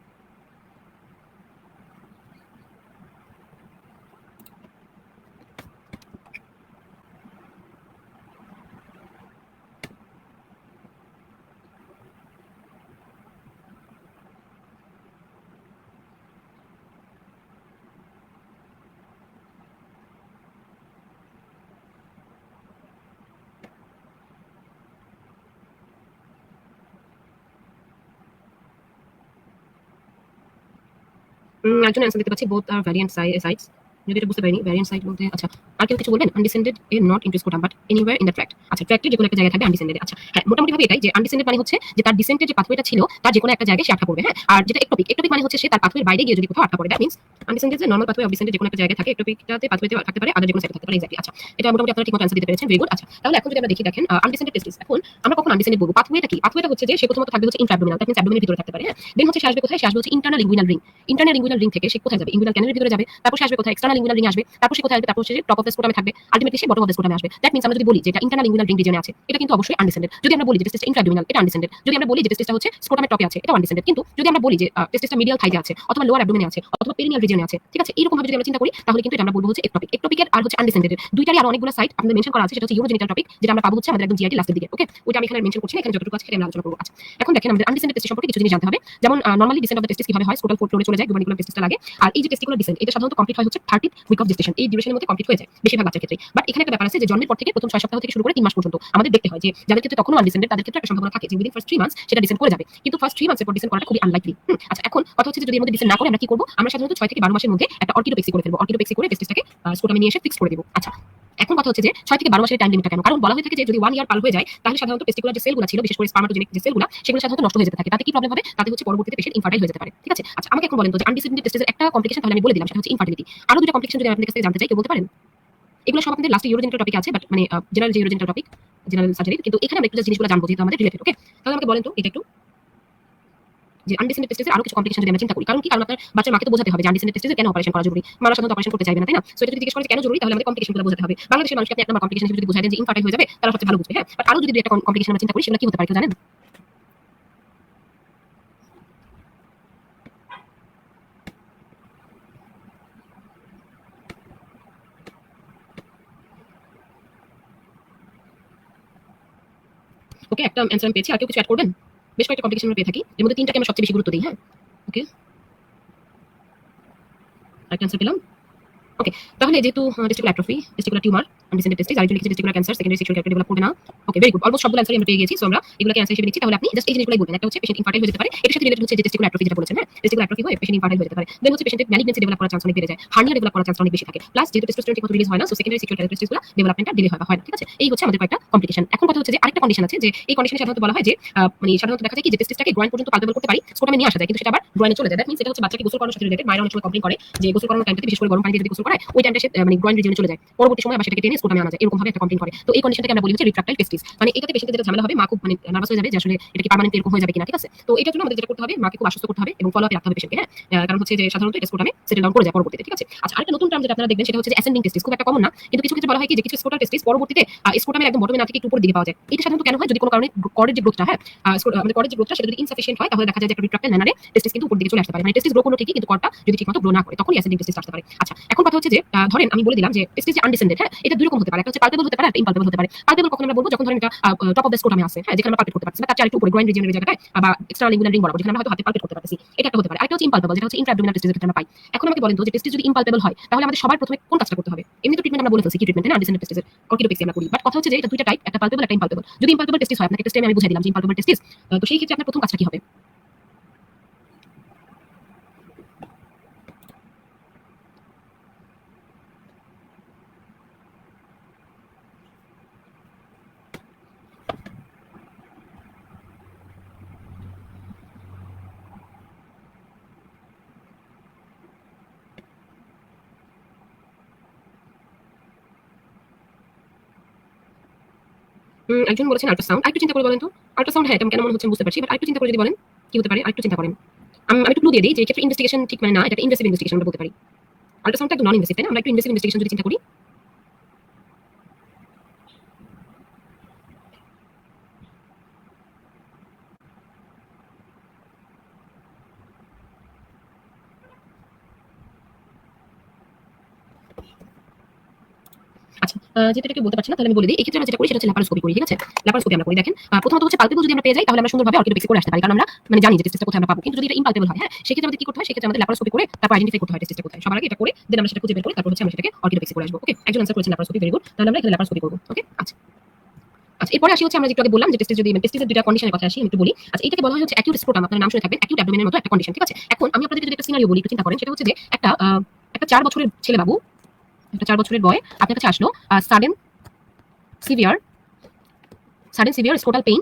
একজন অ্যান্সার দিতে পাচ্ছি বোথ আর ভ্যারিয়েন্ট সাইডস, যদি এটা বুঝতে পারিনি ভ্যারিয়েন্ট সাইড বলতে। আচ্ছা, আর কেউ কিছু বলবেন? Undescended A not into scrotum but anywhere in the tract. আচ্ছা, ট্র্যাক্টের যে কোনো একটা জায়গায় থাকবে আনডিসেন্ডেড। আচ্ছা, হ্যাঁ, মোটামুটি ভাবে এটাই যে আনডিসেন্ডেড মানে হচ্ছে যে তার ডিসেন্টের যে পাথওয়েটা ছিল তার যে কোনো একটা জায়গায় সে আটকা পড়বে। হ্যাঁ, আর যেটা একটোপিক, একটোপিক মানে হচ্ছে সে তার পাথওয়ের বাইরে গিয়ে যদি কোথাও আটকা পড়ে, দ্যাট মিন্স আনডিসেন্ডেড যে নরমাল পাথওয়ে অফ ডিসেন্টের যে কোনো একটা জায়গায় থাকে, একটোপিকটাতে পাথওয়েতে থাকতে পারে, আদার যে কোনো সাইডে থাকতে পারে। এক্স্যাক্টলি। আচ্ছা, এটা মোটামুটি আপনারা ঠিকমতো অ্যান্সার দিতে পেরেছেন, ভেরি গুড। আচ্ছা, তাহলে এখন যদি আমরা দেখি, দেখেন আনডিসেন্ডেড টেস্টিস, এখন আমরা কখন আনডিসেন্ডেড বলবো? পাথওয়েটা কি? পাথওয়েটা হচ্ছে যে সে প্রথমত থাকবে হচ্ছে ইন্ট্রাঅ্যাবডোমিনাল, দ্যাট মিন্স অ্যাবডোমিনের ভিতরে থাকতে পারে। হ্যাঁ, দেন হচ্ছে সে আসবে কোথায়? সে আসবে হচ্ছে internal inguinal ring. Internal inguinal ring থেকে সে কোথায় যাবে? ইনগুইনাল ক্যানেলের ভিতরে যাবে, তারপর সে আসবে কোথায়? এক্সটার্নাল ইনগুইনাল রিং আসবে, তারপর সে কোথায় আসবে? তারপর সে টপ অফ দ্য স্ক্রোটামে থাকবে, আলটিমেটলি সে বটম অফ দ্য স্ক্রোটামে আসবে। দ্যাট মিন্স আমরা যদি বলি যে এটা ইন্টারনাল ইনগুইনাল রিং রিজিয়নে আছে, এটা কিন্তু অবশ্যই আনডিসেন্ডেড। যদি আমরা বলি যে টেস্টিসটা ইন্ট্রাঅ্যাবডোমিনাল, এটা আনডিসেন্ডেড। যদি আমরা বলি যে টেস্টিসটা হচ্ছে স্ক্রোটামের টপে আছে, এটা আনডিসেন্ডেড। কিন্তু যদি আমরা বলি যে টেস্টিসটা মিডিয়াল থাইতে আছে অথবা লোয়ার অ্যাবডোমেনে আছে অথবা পেরিনিয়াল রিজিয়নে আছে, ঠিক আছে, এরকম ভাবে যদি আমরা চিন্তা করি তাহলে কিন্তু এটা আমরা বলবো হচ্ছে একটোপিক। একটোপিকের আর হচ্ছে আনডিসেন্ডেড দুইটারই আর অনেকগুলো সাইট আমাদের মেনশন করা আছে, সেটা হচ্ছে ইউরোজেনিটাল টপিক, যেটা আমরা পাবো হচ্ছে আমাদের একদম জিআইটি লাস্টের দিকে। ওকে, ওইটা আমি এখানে মেনশন করছি না, এখানে যতটুকু আছে সেটা আমরা আলোচনা করব। আচ্ছা, এখন দেখেন আমাদের আনডিসেন্ডেড টেস্টিস সম্পর্কে কিছু জিনিস জানতে হবে। যেমন নরমালি ডিসেন্ট অফ দ্য টেস্টিস কিভাবে হয়? স্ক্রোটাল ফ্লোরে চলে যায়, গুবানিকুলাম টেস্টিসটা লাগে। আর এই যে টেস্টিকুলার ডিসেন্ট এটা সাধারণত কমপ্লিট হয় হচ্ছে 30th উইক অফ জেস্টেশন, এই ডিউরেশনের মধ্যে কমপ্লিট হয়ে যায় বেশিরভাগ বাচ্চার ক্ষেত্রে। বাট এখানে একটা ব্যাপার আছে যে জন্মের পর থেকে প্রথম 6 সপ্তাহ থেকে শুরু করে 3 মাস পর্যন্ত আমাদের দেখতে হয় যে যাদের ক্ষেত্রে তখনও আনডিসেন্ডেড তাদের ক্ষেত্রে একটা সম্ভাবনা থাকে যে উইদিন ফার্স্ট 3 মান্থস সেটা ডিসেন্ট করে যাবে, কিন্তু ফার্স্ট 3 মান্থসের পর ডিসেন্ট করাটা খুবই আনলাইকলি। আচ্ছা, এখন কথা হচ্ছে যে যদি আমাদের ডিসেন্ট না করে আমরা কি করব? আমরা সাধারণত 6 থেকে 12 মাসের মধ্যে একটা অর্কিডোপেক্সি করে ফেলবো, অর্কিডোপেক্সি করে টেস্টিসটাকে স্ক্রোটামে নিয়ে এসে ফিক্স করে দেব। আচ্ছা, এখন কথা হচ্ছে যে 6 থেকে 12 মাসের টাইম লিমিটটা কেন? কারণ বলা হয়ে থাকে যে যদি 1 ইয়ার পার হয়ে যায় তাহলে সাধারণত টেস্টিকুলার যে সেলগুলো ছিল, বিশেষ করে স্পার্মাটোজেনিক যে সেলগুলো, সেগুলো সাধারণত নষ্ট হয়ে যেতে থাকে। তাতে কি প্রবলেম হবে? তাতে হচ্ছে পরবর্তীতে পেশেন্ট ইনফার্টাইল হয়ে যেতে পারে। ঠিক আছে? আচ্ছা, আমাকে এখন বলেন তো যে আনডিসেন্ডেড টেস্টিসের একটা কমপ্লিকেশন তাহলে আমি বলে দিলাম, সেটা হচ্ছে ইনফার্টিলিটি। আরো দুটো কমপ্লিকেশন যদি আপনাদের কাছ থেকে জানতে চাই, কেউ বলতে পারেন? এগুলো সব আপনাদের লাস্টে ইউরোজেনিটাল টপিক আছে, বাট মানে জেনারেল যে ইউরোজেনিটাল টপিক, জেনারেল সার্জারি, কিন্তু এখানে আমরা একটু জাস্ট জিনিসগুলো জানবো যেহেতু আমাদের রিলেটেড। ওকে, তাহলে আমাকে বলেন তো এটা একটু যে আনডিসেন্ডেড টেস্টিসের আরো কিছু কমপ্লিকেশন যদি আমরা চিন্তা করি, কারণ কি? কারণ আপনার বাচ্চার মাকে তো বোঝাতে হবে যে আনডিসেন্ডেড টেস্টিসে কেন অপারেশন করা জরুরি। মারা সাধারণত অপারেশন করতে চাইবে না, তাই না? সো এটা যদি জিজ্ঞেস করে কেন জরুরি তাহলে আমাদের কমপ্লিকেশনগুলো বোঝাতে হবে। বাংলাদেশের মানুষকে আপনি একটা কমপ্লিকেশন হিসেবে যদি বোঝায় দেন যে ইনফার্টাইল হয়ে যাবে, তারা সবচেয়ে ভালো বুঝবে। হ্যাঁ, বাট আরো যদি একটা কমপ্লিকেশন আমরা চিন্তা করি সেগুলো কি হতে পারে কেউ জানেন? ওকে, একটা অ্যান্সার আমি পেয়েছি, আর কেউ কিছু অ্যাড করবেন? বেশ কয়েকটা কমপ্লিকেশন আমরা পেয়ে থাকি, এর মধ্যে 3টাকে আমরা সবচেয়ে বেশি গুরুত্ব দিই। হ্যাঁ, ওকে, আরেকটা অ্যান্সার পেলাম। ওকে, তাহলে যেহেতু testicular atrophy, testicular tumour, undescended testis, আর লিখেছি testicular cancer, secondary sexual character develop করবে না। ওকে, ভেরি গুড। অলমোস্ট সবগুলো অ্যান্সারই আমরা পেয়ে গেছি। সো আমরা এগুলোকে অ্যান্সার হিসেবে নিচ্ছি। তাহলে আপনি জাস্ট এই জিনিসগুলোই বলবেন। একটা হচ্ছে পেশেন্ট ইনফার্টাইল হয়ে যেতে পারে, এটার সাথে রিলেটেড হচ্ছে যে টেস্টিকুলার অ্যাট্রফি যেটা বলেছেন, হ্যাঁ, টেস্টিকুলার অ্যাট্রফি হয়ে পেশেন্ট ইনফার্টাইল হয়ে যেতে পারে। দেন হচ্ছে পেশেন্টের ম্যালিগনেন্সি ডেভেলপ করার চান্স অনেক বেড়ে যায়, হার্নিয়া ডেভেলপ করার চান্স অনেক বেশি থাকে। প্লাস যেহেতু টেস্টোস্টেরন ঠিকমতো রিলিজ হয় না, সো সেকেন্ডারি সেক্সুয়াল ক্যারেক্টারিস্টিক্সগুলো ডেভেলপমেন্টটা ডিলে হয় বা হয় না। ঠিক আছে, এই হচ্ছে আমাদের কয়েকটা কমপ্লিকেশন। এখন কথা হচ্ছে যে আরেকটা কন্ডিশন আছে, যে এই কন্ডিশনে সাধারণত বলা হয় যে মানে সাধারণত দেখা যায় কি যে টেস্টিসটাকে গ্রয়েন পর্যন্ত পালপেবল করতে পারি, স্কোটামে নিয়ে আসা যায়, কিন্তু সেটা আবার গ্রয়েনে চলে যায়। দ্যাট মিন্স এটা হচ্ছে বাচ্চাকে গোসল করানোর সাথে রিলেটেড। মায়েরা অনেক সময় কমপ্লেন করে যে গোসল করানোর টাইমটাতে, বিশেষ করে গরম পানি দিয়ে যদি গোসল করায়, ওই টাইমটা সে মানে গ্রয়েন রিজিয়নে চলে যায়, পরবর্তী সময় আবার সেটাকে টেনে স্কোটামে আনা যায়, এরকম ভাবে একটা কমপ্লেন করে। তো এই কন্ডিশনটাকে আমরা বলি হচ্ছে রিট্রাক্টাইল টেস্টিস। মানে এটাতে পেশেন্টের যেটা ঝামেলা হবে, মা খুব মানে নার্ভাস হয়ে যাবে যে আসলে এটা কি পার্মানেন্ট এরকম হয়ে যাবে কিনা। ঠিক আছে, তো এটার জন্য আমাদের যেটা করতে হবে, মাকে খুব আশ্বস্ত করতে হবে এবং ফলো আপে রাখতে হবে পেশেন্টকে, হ্যাঁ। কারণ হচ্ছে যে সাধারণত এটা স্কোটামে সেটেল ডাউন করে যায় পরবর্তীতে। ঠিক আছে, আচ্ছা, আরেকটা নতুন টার্ম যেটা আপনারা দেখবেন সেটা হচ্ছে যে অ্যাসেন্ডিং টেস্টিস। খুব একটা কমন না, কিন্তু কিছু ক্ষেত্রে বলা হয় কি যে কিছু স্কোটাল টেস্টিস পরবর্তীতে স্কোটামের একদম বটমে না থেকে একটু উপরের দিকে পাওয়া যায়। এটা সাধারণত কেন হয়, যদি কোনো কারণে কর্ডের যে গ্রোথটা, হ্যাঁ, মানে কর্ডের যে গ্রোথটা সেটা যদি ইনসাফিসিয়েন্ট হয়, তাহলে দেখা যায় যে একটা রিট্রাক্টাইল ম্যানারে টেস্টিস কিন্তু উপর দিকে চলে আসতে পারে। মানে টেস্টিস গ্রো করলো ঠিকই, কিন্তু কর্ডটা যদি ঠিকমতো গ্রো না করে, তখন অ্যাসেন্ডিং টেস্টিস আসতে পারে। আচ্ছা, এখন কথা হচ্ছে যে ধরেন আমি বলে দিলাম যে টেস্টিস যে আনডিসেন্ডেড, হ্যাঁ, এটা দুই রকম হতে পারে। একটা হচ্ছে পালপেবল হতে পারে, একটা ইমপালপেবল হতে পারে। পালপেবল কখন আমরা বলবো, যখন ধরেন এটা টপ অফ দ্য স্কোটামে আছে, হ্যাঁ, যেখানে আমরা পালপেট করতে পারছি, বা তার চেয়ে আরেকটু উপরে গ্রয়েন রিজিয়নের জায়গায় বা এক্সট্রা লিঙ্গুলার রিং বরাবর, যেখানে আমরা হয়তো হাতে পালপেট করতে পারছি, এটা একটা হতে পারে। আরেকটা হচ্ছে ইমপালপেবল, যেটা হচ্ছে ইন্ট্রাঅ্যাবডোমিনাল টেস্টিসের ক্ষেত্রে আমরা পাই। এখন আমাকে বলেন তো যে টেস্টিস যদি ইমপালপেবল হয়, তাহলে আমাদের সবার প্রথমে কোন কাজটা করতে হবে? এমনি তো ট্রিটমেন্ট আমরা বলে ফেলছি কি ট্রিটমেন্ট, না, আনডিসেন্ডেড টেস্টিসের অর্কিডোপেক্সি আমরা করি। বাট কথা হচ্ছে যে এটা দুইটা টাইপ, একটা পালপেবল, একটা ইমপালপেবল। যদি ইমপালপেবল টেস্টিস হয়, আপনাকে টেস্টে আমি বুঝিয়ে দিলাম যে ইমপালপেবল টেস্টিস, তো সেই ক্ষেত্রে আপনার প্রথম কাজটা কি হবে? একজন বলেছেন আল্ট্রাসাউন্ড। আরেকটু চিন্তা করে বলেন তো, আল্ট্রাসাউন্ড, হ্যাঁ, এটা কেন মনে হচ্ছে বুঝতে পারছি, বাট আরেকটু চিন্তা করে যদি বলেন কি হতে পারে, আরেকটু চিন্তা করেন। আমি একটু ক্লু দিয়ে দিই যে এক্ষেত্রে ইনভেস্টিগেশন ঠিক মানে না, এটা ইনভেসিভ ইনভেস্টিগেশন আমরা বলতে পারি। আল্ট্রাসাউন্ডটা একদম নন ইনভেসিভ, তাই না? আমরা একটু ইনভেসিভ ইনভেস্টিগেশন যদি চিন্তা করি, আচ্ছা, যেটা এটাকে বলতে পারছি না, তাহলে আমি বলে দিই। এক্ষেত্রে আমরা যেটা করি সেটা হচ্ছে ল্যাপারোস্কোপি করি। ঠিক আছে, ল্যাপারোস্কোপি আমরা করি। দেখেন, প্রথমত হচ্ছে পালপেবল যদি আমরা পেয়ে যাই, তাহলে আমরা সুন্দরভাবে অর্কিডোপেক্সি করে আসতে পারি, কারণ আমরা মানে জানি যে টেস্টটা কোথায় আমরা পাবো। কিন্তু যদি এটা ইমপালপেবল হয়, হ্যাঁ, সেক্ষেত্রে আমাদের কি করতে হয়? সেক্ষেত্রে আমাদের ল্যাপারোস্কোপি করে তারপর আইডেন্টিফাই করতে হয় টেস্টটা কোথায়। সবার আগে এটা করে দেন আমরা সেটা খুঁজে বের করি, তারপর হচ্ছে আমরা সেটাকে অর্কিডোপেক্সি করে আসবো। ওকে, একজন আনসার করেছেন ল্যাপারোস্কোপি, ভেরি গুড। তাহলে আমরা এখানে ল্যাপারোস্কোপি করব। ওকে, আচ্ছা। আচ্ছা, এরপরে আসি হচ্ছে আমরা যেটা আগে বললাম যে টেস্টের যদি টেস্টিসের দুইটা কন্ডিশনের কথা আসি, আমি একটু বলি। আচ্ছা, এটাকে বলা হয় হচ্ছে অ্যাকিউট স্ক্রোটাম। আপনারা নাম শুনে থাকবেন, অ্যাকিউট অ্যাবডোমেনের মতো একটা কন্ডিশন। ঠিক আছে, এখন আমি আপনাদের যদি একটা সিনারিও বলি, একটু চিন্তা করেন। সেটা হচ্ছে যে একটা 4 বছরের ছেলে বাবু, একটা 4 বছরের বয় আপনার কাছে আসলো, sudden severe scrotal pain,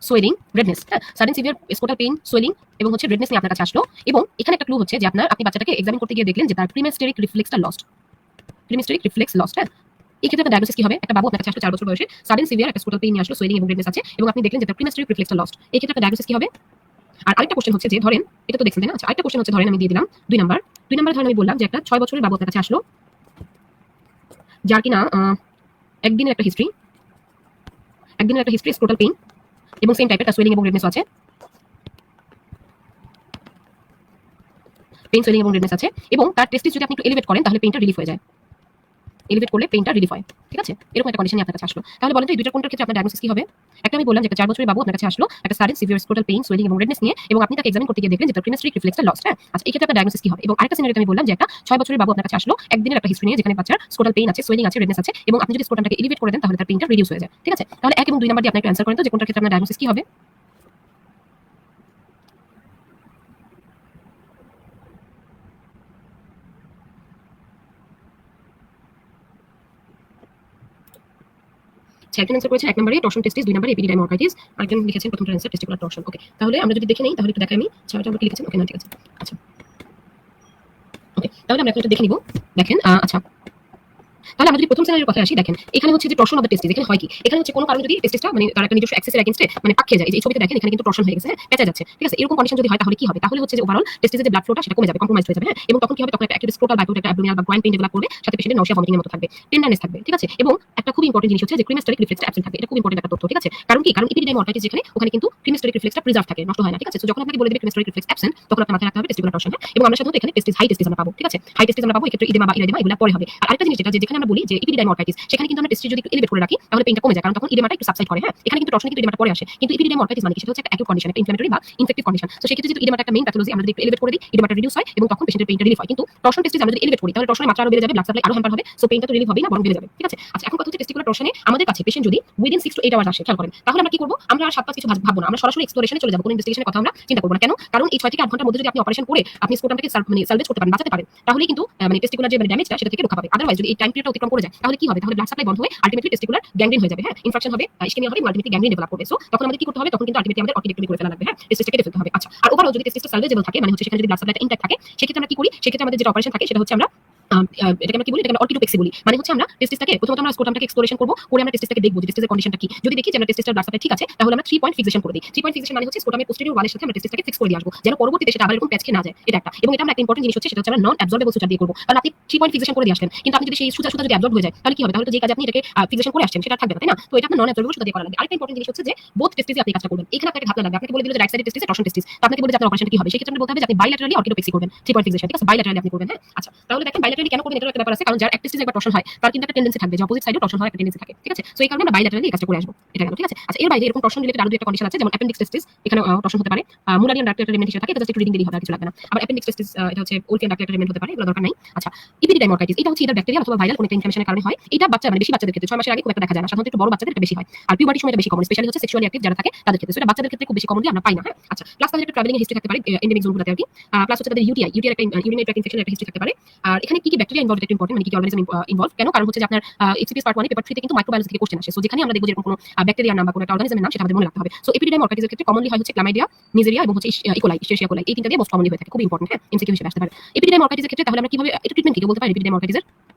swelling, redness, হ্যাঁ, sudden severe scrotal pain, swelling এবং হচ্ছে রেডনেস নিয়ে আপনার কাছে আসলো। এবং এখানে একটা ক্লু হচ্ছে যে আপনি বাচ্চাটাকে এক্সামিন করতে গিয়ে দেখলেন যে তার প্রিমেস্টেরিক রিফ্লেক্সটা লস্ট, হ্যাঁ। এই ক্ষেত্রে আপনার ডায়াগনোসিস কি হবে? একটা বাবু আপনার কাছে আসলো 4 বছর বয়সে, সাডেন সিভিয়ার একটা স্কোটাল পেইন নিয়ে আসলো, সোয়েলিং এবং রেডনেস আছে, এবং আপনি দেখলেন যে তার প্রিমেস্টেরিক রিফ্লেক্সটা লস্ট। এই ক্ষেত্রে আপনার ডায়াগনোসিস কি হবে? আর আরেকটা কোশ্চেন হচ্ছে যে ধরেন, এটা তো দেখছেন তাই না? আচ্ছা, আরেকটা কোশ্চেন হচ্ছে, ধরেন আমি দিয়ে দিলাম 2 নাম্বার। 2 নাম্বার ধরেন আমি বললাম যে একটা 6 বছরের বাবু আপনার কাছে আসলো, যার কিনা একদিনের একটা হিস্ট্রি স্ক্রোটাল পেইন এবং সেম টাইপের সোয়েলিং এবং রেডনেস আছে, পেইন, সোয়েলিং এবং রেডনেস আছে, এবং তার টেস্টিস যদি আপনি একটু এলিভেট করেন, তাহলে পেইনটা রিলিফ হয়ে যায়। এলিভেট করলে পেইনটা রিলিফ হয়। ঠিক আছে, এরকম একটা কন্ডিশনে আপনার কাছে আসলো। তাহলে বলেন তো এই দুইটার কোনটার ক্ষেত্রে আপনার ডায়াগনোসিস কি হবে? একটা আমি বললাম যে একটা 4 বছরের বাবু আপনার কাছে আসলো একটা sudden severe scrotal pain, swelling এবং রেডনেস নিয়ে, এবং আপনি তাকে এক্সামিন করতে গিয়ে দেখলেন যে তার প্রিমেস্টেরিক রিফ্লেক্সটা লস্ট, হ্যাঁ। আচ্ছা, এই ক্ষেত্রে আপনার ডায়াগনোসিস কি হবে? এবং আরেকটা সিনারিওতে আমি বললাম যে একটা 6 বছরের বাবু আপনার কাছে আসলো একদিনের একটা হিস্ট্রি নিয়ে, যেখানে বাচ্চার স্ক্রোটাল পেইন আছে, সোয়েলিং আছে, রেডনেস আছে, এবং আপনি যদি স্ক্রোটামটাকে এলিভেট করে দেন, তাহলে তার পেইনটা রিডিউস হয়ে যায়। ঠিক আছে, তাহলে 1 এবং 2 নাম্বার দিয়ে আপনি একটু অ্যানসার করেন তো যে কোনটার ক্ষেত্রে আপনার ডায়াগনোসিস কি হবে? একজন অ্যান্সার করেছে 1 নম্বরে টর্শন টেস্টিস, 2 নম্বরে এপিডিডাইম অর্কাইটিস, আরেকজন লিখেছেন প্রথমটা অ্যান্সার টেস্টিকুলার টর্শন। ওকে, তাহলে আমরা যদি দেখে নেই, তাহলে একটু দেখাই আমি ছয়টা আমরা কি লিখেছেন। ওকে, না, ঠিক আছে। আচ্ছা, ওকে, তাহলে আমরা এখন একটু দেখে নিব। দেখেন, আচ্ছা, তাহলে আমরা যদি প্রথম সিনারিওর কথা আসি, দেখেন এখানে হচ্ছে যে টর্শন অফ দ্য টেস্টিস। এখানে হয় কি, এখানে হচ্ছে কোনো কারণে যদি টেস্টিসটা মানে তার একটা নিজস্ব অ্যাক্সেসের এগেইনস্টে মানে পাক খেয়ে যায়, এই ছবিতে দেখেন এখানে কিন্তু টর্শন হয়ে গেছে, হ্যাঁ, পেঁচা যাচ্ছে। ঠিক আছে, এরকম কন্ডিশন যদি হয় তাহলে কি হবে? তাহলে হচ্ছে যে ওভারঅল টেস্টিসের যে ব্লাড ফ্লোটা সেটা কমে যাবে, কম্প্রোমাইজ হয়ে যাবে, হ্যাঁ। এবং তখন কি হবে? তখন একটা অ্যাকিউট স্ক্রোটাল বাইকুট, একটা অ্যাবডোমিনাল বা গ্রয়েন পেইন ডেভেলপ করবে, সাথে পেশেন্টের নশিয়া ভমিটিং এর মতো থাকবে, টেন্ডারনেস থাকবে। ঠিক আছে, এবং একটা খুব ইম্পর্টেন্ট জিনিস হচ্ছে যে ক্রিমেস্টেরিক রিফ্লেক্সটা অ্যাবসেন্ট থাকবে। এটা খুব ইম্পর্টেন্ট একটা তথ্য। ঠিক আছে, কারণ কি? কারণ এপিডিডাইম অর্কাইটিস যেখানে, ওখানে কিন্তু ক্রিমেস্টেরিক রিফ্লেক্সটা প্রিজার্ভ থাকে, নষ্ট হয় না। ঠিক আছে, তো যখন আপনাকে বলে দিবে ক্রিমেস্টেরিক রিফ্লেক্স অ্যাবসেন্ট, তখন আপনার মাথায় রাখতে হবে টেস্টিকুলার টর্শন, হ্যাঁ। এবং আমরা সাধারণত এখানে টেস্টিস হাই টেস্টিস আমরা পাবো। ঠিক আছে, হাই টেস্টিস আমরা পাবো, এক্ষেত্রে ইদেমা বা ইরেদেমা এগুলো পরে হবে। আর আরেকটা জিনিস যেটা যে যেখানে যেখানে আমরা বলি যে ইপিডিডাইমোরকাইটিস, সেখানে কিন্তু আমরা টেস্ট যদি একটু এলিভেট করে রাখি তাহলে পেইনটা কমে যায়, কারণ তখন ইডেমাটা একটু সাবসাইড করে। হ্যাঁ, এখানে কিন্তু টর্শনে কিন্তু ইডেমাটা পরে আসে, কিন্তু ইপিডিডাইমোরকাইটিস মানে কি, সেটা হচ্ছে একটা অ্যাকিউট কন্ডিশন, একটা ইনফ্ল্যামেটরি বা ইনফেক্টিভ কন্ডিশন। তো সেক্ষেত্রে যেহেতু ইডেমাটা একটা মেইন প্যাথোলজি, আমরা যদি একটু এলিভেট করে দিই ইডেমাটা রিডিউস হয় এবং তখন পেশেন্টের পেইনটা রিলিফ হয়। কিন্তু টর্শন টেস্টে আমরা যদি এলিভেট করি তাহলে টর্শনের মাত্রা আরো বেড়ে যাবে, ব্লাড সাপ্লাই আরো হ্যাম্পার হবে, সো পেইনটা তো রিলিফ হবেই না, বরং বেড়ে যাবে। ঠিক আছে, আচ্ছা এখন কথা হচ্ছে টেস্টিকুলার টর্শনে আমাদের কাছে পেশেন্ট যদি উইদিন 6 to 8 আওয়ার্স আসে, খেয়াল করেন, তাহলে আমরা কি করব, আমরা আর 7-5 কিছু ভাববো না, আমরা সরাসরি এক্সপ্লোরেশনে চলে যাব, কোনো ইনভেস্টিগেশনের কথা আমরা চিন্তা করব না। কেন? কারণ এই 6 থেকে 8 ঘন্টার মধ্যে যদি আপনি অপারেশন করে আপনি স্কোরটাকে সালভেজ করতে পারেন, বাঁচাতে পারেন, তাহলে কিন্তু টেস্টিকুলার যে ড্যামেজটা সেটা থেকে রক্ষা পাবে। আদারওয়াইজ যদি এই টাইম পিরিয়ডটা অতিক্রম করে যায় তাহলে কি হবে, তাহলে ব্লাড সাপ্লাই বন্ধ হয়ে আলটিমেটলি টেস্টিকুলার গ্যাংগ্রিন হয়ে যাবে। হ্যাঁ, ইনফেকশন হবে, ইসকেমিয়া হবে, আলটিমেটলি গ্যাংগ্রিন ডেভেলপ করবে। সো তখন আমাদের কি করতে হবে, তখন কিন্তু আলটিমেটলি আমাদের অর্কিডেক্টমি করে ফেলা লাগবে। হ্যাঁ, টেস্টিসটাকে কেটে ফেলতে হবে। আচ্ছা, আর ওভারঅল যদি টেস্টিসটা সালভেজেবল থাকে, মানে হচ্ছে সেখানে যদি ব্লাড সাপ্লাইটা ইনট্যাক্ট থাকে, সেক্ষেত্রে আমরা কি করি, সেক্ষেত্রে আমাদের যেটা অপারেশন থাকে সেটা হচ্ছে আমরা এটাকে আমরা কি বলি, এটাকে আমরা অর্কিডোপেক্সি বলি। মানে হচ্ছে আমরা টেস্টিসটাকে প্রথমত আমরা স্কোটামটাকে এক্সপ্লোরেশন করব, করে আমরা টেস্টিসটাকে দেখব যে টেস্টিসের কন্ডিশনটা কি। যদি দেখি যে আমরা টেস্টিসটার ব্লাড সাপ্লাই ঠিক আছে, তাহলে আমরা 3 পয়েন্ট ফিক্সেশন করে দিই। 3 পয়েন্ট ফিক্সেশন মানে হচ্ছে স্কোটামের পোস্টেরিয়র ওয়ালের সাথে আমরা টেস্টিসটাকে ফিক্স করে দিয়ে আসবো, যেন পরবর্তীতে সেটা আবার এরকম প্যাচ খেয়ে না যায়। এটা একটা, এবং এটা আমরা একটা ইম্পর্টেন্ট জিনিস হচ্ছে সেটা হচ্ছে আমরা নন অ্যাবজর্বেবল সুচার দিয়ে করব। কারণ আপনি 3 পয়েন্ট ফিক্সেশন করে দিয়ে আসলেন, কিন্তু আপনি যদি সেই সুচা যদি অ্যাবজর্ব হয়ে যায় তাহলে কি হবে, তাহলে তো যে কাজে আপনি এটাকে ফিক্সেশন করে আসছেন সেটা থাকবে না, তাই না? তো এটা আপনার নন অ্যাবজর্বেবল সুচা দিয়ে করা লাগবে। আরেকটা ইম্পর্টেন্ট জিনিস হচ্ছে যে বোথ টেস্টিসে আপনি কাজটা করবেন। এখানে আপনাকে ভাবনা লাগবে, আপনাকে বলে দিল যে রাইট সাইডের টেস্টিস টর্শন টেস্টিস, তো আপনাকে বলে যে আপনার অপারেশন কি হবে, সেই ক্ষেত্রে আপনি বলতে হবে যে আপনি বাইল্যাটারালি অর্কিডোপেক্সি করবেন। 3 পয়েন্ট ফিক্সেশন, ঠিক আছে, বাইল্যাটারালি আপনি করবেন। হ্যাঁ, আচ্ছা তাহলে দেখেন বাইল্যাটারালি কেন করবেন, এটার একটা ব্যাপার আছে, কারণ যার এক টেস্টিস একবার টর্শন হয় তার কিন্তু একটা টেন্ডেন্সি থাকবে যে অপোজিট সাইডে টর্শন হওয়ার একটা টেন্ডেন্সি থাকে। ঠিক আছে, সো এই কারণে আমরা বাইল্যাটারালি এই কাজটা করে আসবো। এটা গেল। ঠিক আছে, আচ্ছা এর বাইরে এরকম টর্শন রিলেটেড আরো দুই একটা কন্ডিশন আছে, যেমন অ্যাপেন্ডিক্স টেস্টিস, এখানে টর্শন হতে পারে, মুলারিয়ান ডাক্টের রেমেন্ট হিসেবে থাকে, এটা জাস্ট একটু রিডিং দিলেই হবে, আর কিছু লাগবে না। আবার অ্যাপেন্ডিক্স টেস্টিস এটা হচ্ছে ওলফিয়ান ডাক্টের রেমেন্ট হতে পারে, এগুলো দরকার নাই। আচ্ছা, ইপিডিডাইমোরকাইটিস এটা হচ্ছে ইদার ব্যাকটেরিয়া অথবা ভাইরাল কোনো একটা ইনফ্লামেশনের কারণে হয়। এটা বাচ্চা মানে বেশি বাচ্চাদের ক্ষেত্রে 6 মাসের আগে খুব একটা দেখা যায় না, সাধারণত একটু বড় বাচ্চাদের এটা বেশি হয়, আর পিউবার্টির সময় এটা বেশি কমন, স্পেশালি হচ্ছে সেক্সুয়ালি অ্যাক্টিভ যারা থাকে তাদের ক্ষেত্রে। এটা বাচ্চাদের ক্ষেত্রে খুব বেশি কমনলি আমরা পাই না। হ্যাঁ, আচ্ছা প্লাস তাদের একটা ট্রাভেলিং হিস্ট্রি থাকতে পারে এন্ডেমিক জোনগুলোতে আর কি, প্লাস হচ্ছে তাদের ইউটিআই একটা ইউরিনারি ট্র্যাক্ট ইনফেকশনের একটা হিস্ট্রি থাকতে পারে। আর এখানে কি কি ব্যাকটেরিয়া ইনভলভ এটা ইম্পর্টেন্ট, মানে কি কি অর্গানিজম ইনভলভ, কেন? কারণ হচ্ছে যে আপনার এক্সপিএস পার্ট 1 পেপার 3 তে কিন্তু মাইক্রোবায়োলজি থেকে কোশ্চেন আসে, সো যেখানে আমরা দেখব যে এরকম কোনো ব্যাকটেরিয়ার নাম বা কোনো একটা অর্গানিজমের নাম সেটা আমাদের মনে রাখতে হবে। সো এপিডিডাইমোরকাইটিসের ক্ষেত্রে কমনলি হয় হচ্ছে ক্লামাইডিয়া, নিজেরিয়া এবং হচ্ছে ইকোলাই, ইস্টেরিয়া কোলাই, এই তিনটা দিয়ে মোস্ট কমনলি হয়ে থাকে, খুব ইম্পর্টেন্ট। হ্যাঁ, এমসিকিউ হিসেবে আসতে পারে। এপিডিডাইমোরকাইটিসের ক্ষেত্রে তাহলে আমরা কিভাবে এটা ট্রিটমেন্ট কি বলতে পারি এপিডিডাইমোরকাইটিসের,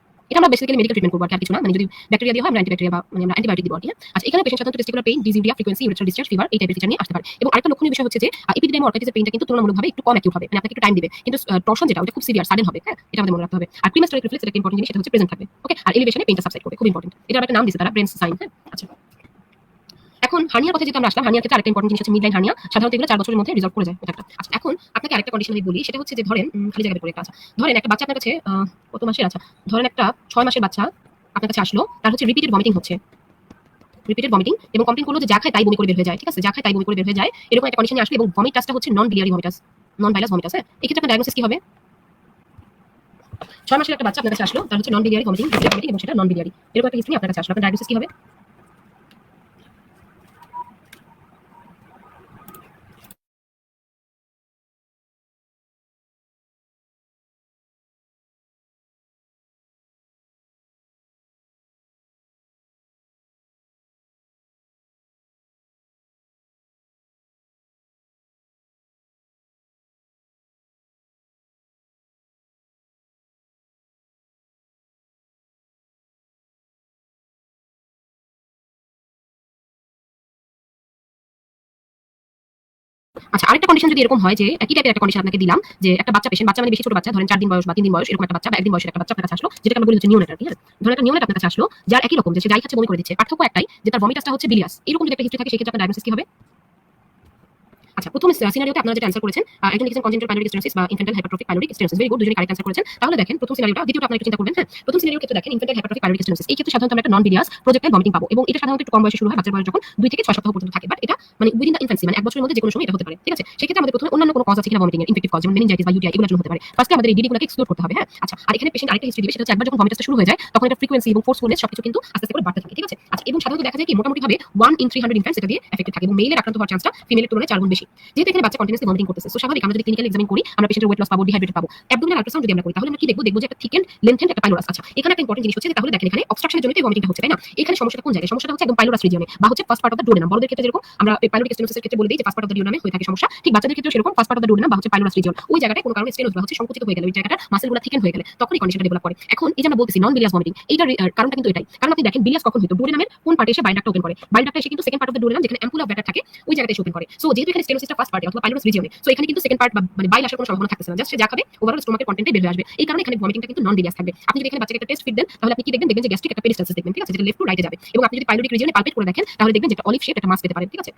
এটা আমরা বেসিক্যালি মেডিকেল ট্রিটমেন্ট করব আর কিছু না, মানে যদি ব্যাকটেরিয়া দিয়ে হয় আমরা অ্যান্টিব্যাকটেরিয়া বা মানে আমরা অ্যান্টিবায়োটিক দিব আর কি। আচ্ছা, এখানে পেশেন্ট সাধারণত testicular pain, dysuria, frequency, urethral discharge, fever এই টাইপের ফিচার নিয়ে আসতে পারে। এবং আরেকটা লক্ষণীয় বিষয় হচ্ছে যে এপিডিডাইমোরকাইটিসের পেইনটা কিন্তু তুলনামূলকভাবে একটু কম অ্যাকিউট হবে, মানে আপনাকে একটু টাইম দিবে, কিন্তু টর্শন যেটা ওটা খুব সিভিয়ার সাডেন হবে। হ্যাঁ, এটা আমাদের মনে রাখতে হবে। আর প্রিমেস্টুরাল রিফ্লেক্স এটা ইম্পর্টেন্ট জিনিস, সেটা হচ্ছে প্রেজেন্ট থাকবে। ওকে, আর এলিভেশনে পেইনটা সাবসাইড করবে, খুব ইম্পর্টেন্ট। এটা একটা নাম দিয়েছে তারা, ব্রেন সাইন। হ্যাঁ, আচ্ছা এখন হার্নিয়ার কথা যেটা আমরা আসলাম, হার্নিয়ার ক্ষেত্রে আরেকটা ইম্পর্টেন্ট জিনিস হচ্ছে মিডলাইন হার্নিয়া, সাধারণত এগুলো 4 বছরের মধ্যে রিজলভ করে যায়। এটা একটা। আচ্ছা এখন আপনাকে আরেকটা কন্ডিশন আমি বলি, সেটা হচ্ছে যে ধরেন খালি জায়গায় পড়ে একটা, আচ্ছা ধরেন একটা বাচ্চা আপনার কাছে কত মাসের, আচ্ছা ধরেন একটা 6 মাসের বাচ্চা আপনার কাছে আসলো, তার হচ্ছে রিপিটেড ভমিটিং হচ্ছে, রিপিটেড ভমিটিং, এবং কমপ্লেইন করলো যে যা খায় তাই বমি করে বের হয়ে যায়। ঠিক আছে, যা খায় তাই বমি করে বের হয়ে যায়, এরকম একটা কন্ডিশনে আসলো, এবং ভমিট টাসটা হচ্ছে নন biliary ভমিটাস, নন ভাইলাস ভমিটাস। হ্যাঁ, এই ক্ষেত্রে আপনার ডায়াগনোসিস কি হবে? 6 মাসের একটা বাচ্চা আপনার কাছে আসলো, তার হচ্ছে নন biliary ভমিটিং, এবং সেটা নন biliary, এরকম একটা হিস্ট্রি আপনার কাছে আসলো, আপনার ডায়াগনোসিস কি হবে? আচ্ছা আরেকটা কন্ডিশন যদি এরকম হয় যে একই টাইপের একটা কন্ডিশন আপনাকে দিলাম, যে একটা বাচ্চা পেশেন্ট, বাচ্চা মানে বেশি ছোট বাচ্চা, ধরেন 4 দিন বয়স বা 3 দিন বয়স, এরকম একটা বাচ্চা বা 1 দিন বয়সের একটা বাচ্চা আপনার কাছে আসলো, যেটাকে আমরা বলি হচ্ছে নিওনেট আর কি। হ্যাঁ, ধরেন একটা নিওনেট আপনার কাছে আসলো, যার একই রকম যে সে যাই খাচ্ছে বমি করে দিচ্ছে, পার্থক্য একটাই যে তার ভমিটাসটা হচ্ছে বিলিয়াস, এরকম যদি একটা হিস্ট্রি থাকে সেক্ষেত্রে আপনার ডায়াগনোসিস কি হবে? আচ্ছা প্রথম সিনারিওতে আপনারা যেটা অ্যান্সার করেছেন, একজন লিখেছেন কনজেনিটাল পাইলোরিক স্টেনোসিস বা infantile hypertrophic pyloric stenosis, very good, দুজনে কারেক্ট অ্যান্সার করেছেন। তাহলে দেখেন প্রথম সিনারিওটা, দ্বিতীয়টা আপনারা একটু চিন্তা করবেন। হ্যাঁ, প্রথম সিনারিওর ক্ষেত্রে দেখেন ইনফ্যান্টাইল হাইপারট্রফিক পাইলোরিক স্টেনোসিস, এই ক্ষেত্রে সাধারণত আমরা একটা নন bilious প্রজেক্টাইল ভমিটিং পাবো, এবং এটা সাধারণত একটু কম বয়সে শুরু হয়, বাচ্চার বয়স যখন 2 থেকে 6 সপ্তাহ পর্যন্ত থাকে, বাট এটা মানে উইদিন দ্য ইনফ্যান্সি, মানে 1 বছরের মধ্যে যে কোনো সময় এটা হতে পারে। ঠিক আছে, সেক্ষেত্রে আমাদের প্রথমে অন্যান্য কোনো কজ আছে কিনা ভমিটিং এর, ইনফেক্টিভ কজ যেমন মেনিনজাইটিস বা ইউটিআই, এগুলোর জন্য হতে পারে। ফার্স্টে আমাদের এই ডিডিগুলোকে এক্সক্লুড করতে হবে। হ্যাঁ, আচ্ছা আর এখানে পেশেন্ট আরেকটা হিস্ট্রি দিবে, সেটা হচ্ছে একবার যখন ভমিটাসটা শুরু হয়ে যায় তখন এটা ফ্রিকোয়েন্সি এবং ফোর্সফুলনেস সবকিছু কিন্তু আস্তে আস্তে করে বাড়তে থাকে। ঠিক আছে, আচ্ছা এবং সাধারণত দেখা যায় কি মোটামুটি ভাবে 1 in 300 ইনফ্যান্টস এটা দিয়ে এফেক্টেড থাকে, এবং মেইলের আক্রান্ত হওয়ার চান্সটা ফিমেলের তুলনায় 4 গুণ বেশি। যেহেতু এখানে বাচ্চা কন্টিনিউয়াসলি ভমিটিং করতেছে, সো স্বাভাবিক আমরা যদি ক্লিনিক্যাল এক্সামিন করি আমরা পেশেন্টের ওয়েট লস পাবো, ডিহাইড্রেটেড পাবো। অ্যাবডোমিনাল আল্ট্রাসাউন্ড যদি আমরা করি তাহলে আমরা কি দেখবো, দেখবো যে একটা থিকেন্ড লেন্থেন্ড একটা পাইলোরাস। আচ্ছা এখানে একটা ইম্পর্টেন্ট জিনিস হচ্ছে যে তাহলে দেখেন এখানে অবস্ট্রাকশনের জন্য ভমিটিংটা হচ্ছে, তাই না? এখানে সমস্যাটা কোন জায়গায়? সমস্যাটা হচ্ছে একদম পাইলোরাস রিজিয়নে বা হচ্ছে first part of the duodenum. বড়দের ক্ষেত্রে যেরকম আমরা পাইলোরিক স্টেনোসিসের ক্ষেত্রে বলে দিই যে ফার্স্ট পার্ট অফ দ্য ডুওডেনামে হয়ে থাকে সমস্যা, ঠিক বাচ্চাদের ক্ষেত্রেও সেরকম first part of the duodenum বা হচ্ছে পাইলোরাস রিজিয়ন, ওই জায়গাটায় কোনো কারণে স্টেনোস বা হচ্ছে সংকুচিত হয়ে গেলে, ওই জায়গাটা মাসেলগুলো থিকেন হয়ে গেলে তখন এই কন্ডিশনটা ডেভেলপ করে। এখন এই যে আমরা বলতেছি নন bilious ভমিটিং, এইটার কারণটা কিন্তু এটাই। কারণ আপনি দেখেন bilious কখন হইতো, ডুওডেনামের কোন পার্টে এসে বাইল ডাক্টটা ওপেন করে, বাইল ডাক্টটা এসে কিন্তু second part of the duodenum যেখানে অ্যাম্পুল অফ ব্যাটার থাকে ওই জায়গাটায় এসে ওপেন করে। সো যেহেতু এখানে স্টেনোসিসটা ফার্স্ট পার্টে অথবা পাইলোরাস রিজিয়নে, সো এখানে কিন্তু সেকেন্ড পার্ট বা মানে বাইল আসার কোনো সম্ভাবনা থাকছে না, জাস্ট সে যা খাবে ওভারঅল স্টোমাকের কন্টেন্টে বের হয়ে আসবে। এই কারণে এখানে ভমিটিংটা কিন্তু নন bilious থাকবে। আপনি যদি এখানে বাচ্চাকে একটা টেস্ট ফিট দেন তাহলে আপনি কি দেখবেন, দেখবেন যে গ্যাস্ট্রিক একটা পেরিস্টালসিস দেখবেন। ঠিক আছে, যেটা লেফট টু রাইটে যাবে, এবং আপনি যদি পাইলোরিক রিজিয়নে পালপেট করে দেখেন তাহলে দেখবেন যে একটা অলিভ শেপ একটা মাস পেতে পারেন। ঠিক আছে,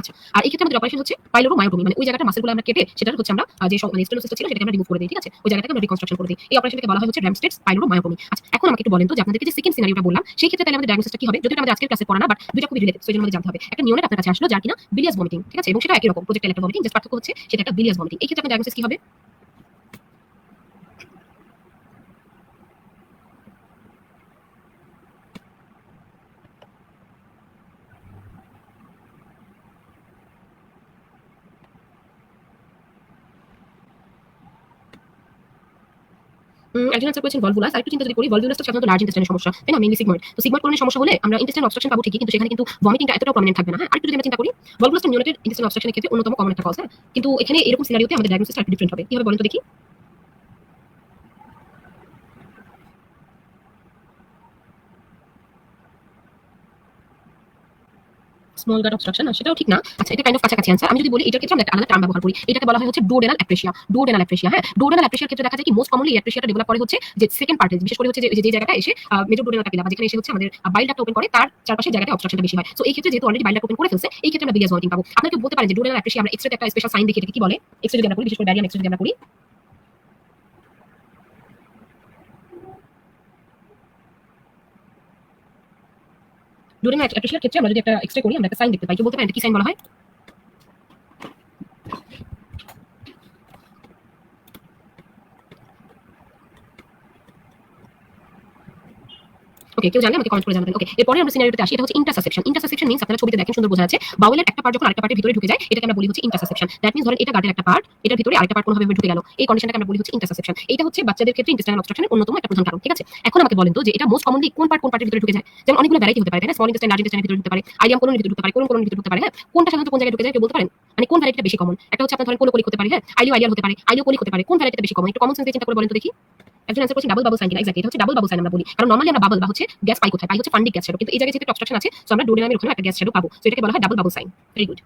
আচ্ছা, আর এই ক্ষেত্রে আমাদের অপারেশন হচ্ছে পাইলোরোমায়োটমি, মানে ওই জায়গাটা মাসলগুলো আমরা কেটে সেটা হচ্ছে আমরা যে মানে স্টেনোসিসটা ছিল সেটাকে আমরা রিমুভ করে দিই, ঠিক আছে? ওই জায়গাটাকে আমরা রিকনস্ট্রাকশন করে দিই। এই অপারেশনটাকে বলা হয় হচ্ছে ড্রামস্টেডস পাইলোরোমায়োটমি। আচ্ছা, এখন আমাকে একটু বলেন তো যে আপনাদেরকে যে সেকেন্ড সিনারিওটা বললাম সেই ক্ষেত্রে তাহলে আমাদের ডায়াগনোসিসটা কি হবে? যদিও আমাদের আজকের ক্লাসে পড়া না, বাট দুইটা খুবই রিলেটেড, সো এজন্য আমাদের জানতে হবে। একটা নিওনেট আপনার কাছে আসলো যার কিনা বিলিয়াস ভমিটিং, ঠিক আছে? এবং সেটা একই রকম প্রজেক্টাইল একটা ভমিটিং, জাস্ট পার্থক্য হচ্ছে সেটা একটা বিলিয়াস ভমিটিং। এই ক্ষেত্রে আপনার ডায়াগনোসিস কি হবে? একজন আনসার করেছেন ভলভুলাস। আরেকটু চিন্তা যদি করি, ভলভুলাস তো সাধারণত লার্জ ইন্টেস্টাইনের সমস্যা, তাই না? Mainly sigmoid. তো সিগময়েড কোলনের সমস্যা হলে আমরা ইন্টেস্টাইন অবস্ট্রাকশন পাবো ঠিকই, কিন্তু সেখানে কিন্তু ভমিটিংটা এতটাও প্রমিনেন্ট থাকবে না। হ্যাঁ, আরেকটু যদি আমরা চিন্তা করি, ভলভুলাসটা নিওনেটেড ইন্টেস্টাইন অবস্ট্রাকশনের ক্ষেত্রে অন্যতম কমন একটা কজ, হ্যাঁ? কিন্তু এখানে এরকম সিনারিওতে আমাদের ডায়াগনোসিসটা একটু ডিফারেন্ট হবে। কি হবে বলেন তো দেখি? স্মল গাট অবস্ট্রাকশন, সেটাও ঠিক না। আচ্ছা, এটা কাইন্ড অফ কাছাকাছি আনসার। আমি যদি বলি এটার ক্ষেত্রে আমরা একটা আলাদা টার্ম ব্যবহার করি, এটাকে বলা হয় হচ্ছে ডুওডেনাল অ্যাপ্রেশিয়া। ডুওডেনাল অ্যাপ্রেশিয়া, হ্যাঁ, ডুওডেনাল অ্যাপ্রেশিয়ার ক্ষেত্রে দেখা যায় কি মোস্ট কমনলি অ্যাপ্রেশিয়াটা ডেভেলপ করে হচ্ছে যে সেকেন্ড পার্টে, বিশেষ করে হচ্ছে যে জায়গাটা এসে মেজর ডুওডেনাল ক্যাপিলা বা যেখানে এসে হচ্ছে আমাদের বাইল ডাক্ট ওপেন করে তার চারপাশে জায়গাটা অবস্ট্রাকশনটা বেশি হয়। সো এই ক্ষেত্রে যেহেতু অলরেডি বাইল ডাক্ট ওপেন করে ফেলছে, এই ক্ষেত্রে আমরা বিলিয়াস ভমিটিং পাবো। আপনাকে বলতে পারেন যে ডুওডেনাল অ্যাপ্রেশিয়া আমরা এক্সরে একটা স্পেশাল সাইন দেখি, এটাকে কি বলে? এক্সরে যদি আমরা করি, বিশেষ করে ব্যারিয়াম এক্সরে যদি আমরা করি, ডুওডেনাল অ্যাপ্রেশিয়ার ক্ষেত্রে আমরা যদি একটা এক্সরে করি, আমরা একটা সাইন দেখতে পাই। কেউ বলতে পারেন এটা কি সাইন বলা হয়? ওকে, কেউ জানলে আমাকে কমেন্ট করে জানাবেন। ওকে, এরপরে আমরা সিনারিওতে আসি। এটা হচ্ছে ইন্টারসাসেপশন। ইন্টারসাসেপশন মিন্স আপনারা ছবিতে দেখেন সুন্দর বোঝা যাচ্ছে, বাউলের একটা পার্ট যখন আরেকটা পার্টের ভিতরে ঢুকে যায়, এটাকে আমরা বলি হচ্ছে ইন্টারসাসেপশন। দ্যাট মিন্স ধরেন এটা গার্ডের একটা পার্ট, এটার ভিতরে আরেকটা পার্ট কোনোভাবে ঢুকে গেল, এই কন্ডিশনটাকে আমরা বলি হচ্ছে ইন্টারসাসেপশন। এটা হচ্ছে বাচ্চাদের ক্ষেত্রে ইন্টেস্টাইনাল অবস্ট্রাকশনের অন্যতম একটা প্রধান কারণ, ঠিক আছে? এখন আমাকে বলেন তো যে এটা মোস্ট কমনলি কোন পার্টের ভিতরে ঢুকে যায়? যেমন অনেকগুলো ভ্যারাইটি হতে পারে, তাই না? স্মল ইন্টেস্টাইন, লার্জ ইন্টেস্টাইনের ভিতরে ঢুকতে পারে, আইলিয়াম কোলনের ভিতরে ঢুকতে পারে, কোলনের ভিতরে ঢুকতে পারে, হ্যাঁ? কোনটা সাধারণত কোন জায়গায় ঢুকে যায় কেউ বলতে পারেন? মানে কোন ভ্যারাইটিটা বেশি কমন? একটা হচ্ছে আপনার ধরেন কোলোকোলিক হতে পারে, হ্যাঁ? আইলিয়াল হতে পারে, আইলিওকোলিক হতে পারে। কোন ভ্যারাইটিটা বেশি কমন? একটু কমন সেন্স দিয়ে চিন্তা করে বলেন তো দেখি। একজন অ্যান্সার করছেন ডাবল বাবল সাইন কিনা। এক্স্যাক্টলি, এটা হচ্ছে ডাবল বাবল সাইন আমরা বলি, কারণ নরমালি আমরা বাবল বা হচ্ছে গ্যাস পাই কোথায় পাই? হচ্ছে ফান্ডিক গ্যাস শ্যাডো, কিন্তু এই জায়গায় যেহেতু অবস্ট্রাকশন আছে, সো আমরা ডুওডেনামের ওখানে একটা গ্যাস শ্যাডো পাবো। সো এটাকে বলা হয় double bubble sign. Very good.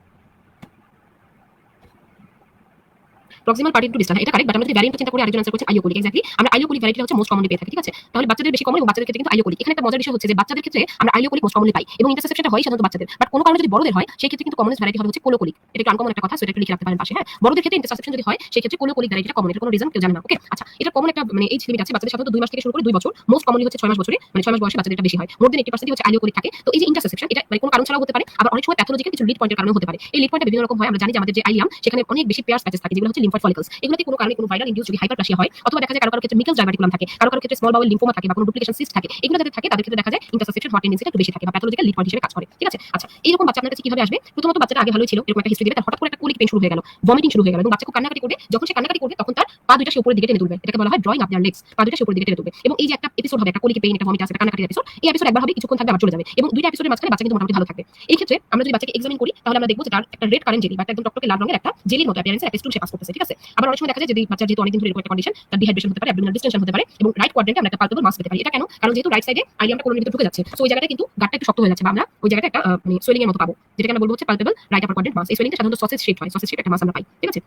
Proximal part into distal, এটা কারেক্ট, বাট আমরা যদি ভ্যারিয়েন্ট চিন্তা করি, আরেকজন আনসার করছেন আইওকোলিক। এক্স্যাক্টলি, আমরা আইওকোলিক ভ্যারাইটিটা হচ্ছে মোস্ট কমনলি পেয়ে থাকি, ঠিক আছে? তাহলে বাচ্চাদের বেশি কমন এবং বাচ্চাদের ক্ষেত্রে কিন্তু আইওকোলিক। এখানে একটা মজার বিষয় হচ্ছে যে বাচ্চাদের ক্ষেত্রে আমরা আইওকোলিক মোস্ট কমনলি পাই এবং ইন্টারসেপশনটা হয় সাধারণত বাচ্চাদের, বাট কোনো কারণে যদি বড়দের হয় সেই ক্ষেত্রে কিন্তু কমনেস্ট ভ্যারাইটি হবে হচ্ছে কোলোকোলিক। এটা একটু আনকমন একটা কথা, সো এটা একটু লিখে রাখতে পারেন পাশে, হ্যাঁ? বড়দের ক্ষেত্রে ইন্টারসেপশন যদি হয় সেই ক্ষেত্রে কোলোকোলিক ভ্যারাইটিটা কমন, এটা কোনো রিজন কেউ জানে না। ওকে, আচ্ছা, এটা কমন একটা মানে এইজ লিমিট আছে, বাচ্চাদের সাধারণত 2 মাস থেকে শুরু করে 2 বছর, মোস্ট কমনলি হচ্ছে 6 মাস বছরে, মানে 6 মাস বয়সে বাচ্চাদের এটা বেশি হয়। মোর দেন 80% হচ্ছে আইওকোলিক থাকে। তো এই যে ইন্টারসেপশন, এটা মানে কোনো কারণ ছাড়াও হতে পারে, আবার অনেক সময় প্যাথোলজিক্যাল কিছু লিড পয়েন্টের কারণে হতে পারে। এই লিড পয়েন্টটা বিভিন্ন রকম হয়। আমরা জানি যে আমাদের যে আইলিয়াম সেখানে অনেক বেশি পেয়ার্স প্যাচেস থাকে, যেগুলো হচ্ছে লিম্ফয়েড ফলিকলস। এগুলোতে কোনো কারণে কোনো ভাইরাল ইনডিউস যদি হাইপারপ্লাসিয়া হয়, অথবা দেখা যায় কারো ক্ষেত্রে মিকেলস ডায়াবেটিকুলাম থাকে, কারো ক্ষেত্রে স্মল বাউল লিম্ফোমা থাকে বা কোনো ডুপ্লিকেশন সিস্ট থাকে, এগুলো যাদের থাকে তাদের ক্ষেত্রে দেখা যায় ইন্টারসেপশন হওয়ার টেন্ডেন্সিটা একটু বেশি থাকে বা প্যাথোলজিক্যাল লিড পয়েন্ট হিসেবে কাজ করে, ঠিক আছে? আচ্ছা, এইরকম বাচ্চা আপনার কাছে কিভাবে আসবে? প্রথমত বাচ্চাটা আগে ভালোই ছিল, এরকম একটা হিস্ট্রি দিবে, তার হঠাৎ করে একটা কোলিক পেইন শুরু হয়ে গেল, ভমিটিং শুরু হয়ে গেল এবং বাচ্চা খুব কান্নাকাটি করবে। যখন সে কান্নাকাটি করবে তখন তার পা দুইটা সে উপরের দিকে টেনে তুলবে, এটাকে বলা হয় ড্রয়িং আপ দেয়ার লেগস। পা দুইটা সে উপরের দিকে টেনে তুলবে এবং এই যে একটা এপিসোড হবে, একটা কোলিক পেইন, একটা ভমিট আছে, একটা কান্নাকাটির এপিসোড, এই এপিসোড একবার হবে, কিছুক্ষণ থাকবে আবার চলে যাবে এবং দুইটা এপিসোডের মাঝখানে বাচ্চা কিন্তু মোটামুটি ভালো থাকবে। এই ক্ষেত্রে আমরা যদি বাচ্চাকে এক্সামিন করি তাহলে আমরা দেখব যে তার একটা রেড কারেন্ট জেলি বা একটা একদম টকটকে লাল রঙের একটা জেলির মতো অ্যাপিয়ারেন্সের একটা স্টুল সে পাস করতেছে, ঠিক আছে? আবার অনেক সময় দেখা যায় যদি বাচ্চা যেহেতু অনেকদিন ধরে এরকম একটা কন্ডিশন, তার ডিহাইড্রেশন হতে পারে, অ্যাবডোমিনাল ডিসটেনশন হতে পারে এবং রাইট কোয়াড্রেন্টে আমরা একটা পালপেবল মাস পেতে পারি। এটা কেন? কারণ যেহেতু রাইট সাইডে আইলিয়ামটা কোলনের ভিতরে ঢুকে যাচ্ছে, সো ওই জায়গাটা কিন্তু গাটটা একটু শক্ত হয়ে যাচ্ছে বা আমরা ওই জায়গাটা একটা মানে সোয়েলিং এর মতো পাবো, যেটাকে আমরা বলবো হচ্ছে পালপেবল রাইট আপার কোয়াড্রেন্ট মাস। এই সোয়েলিংটা সাধারণত সসেজ শেপ হয়, সসেজ শেপ একটা মাস আমরা পাই, ঠিক আছে?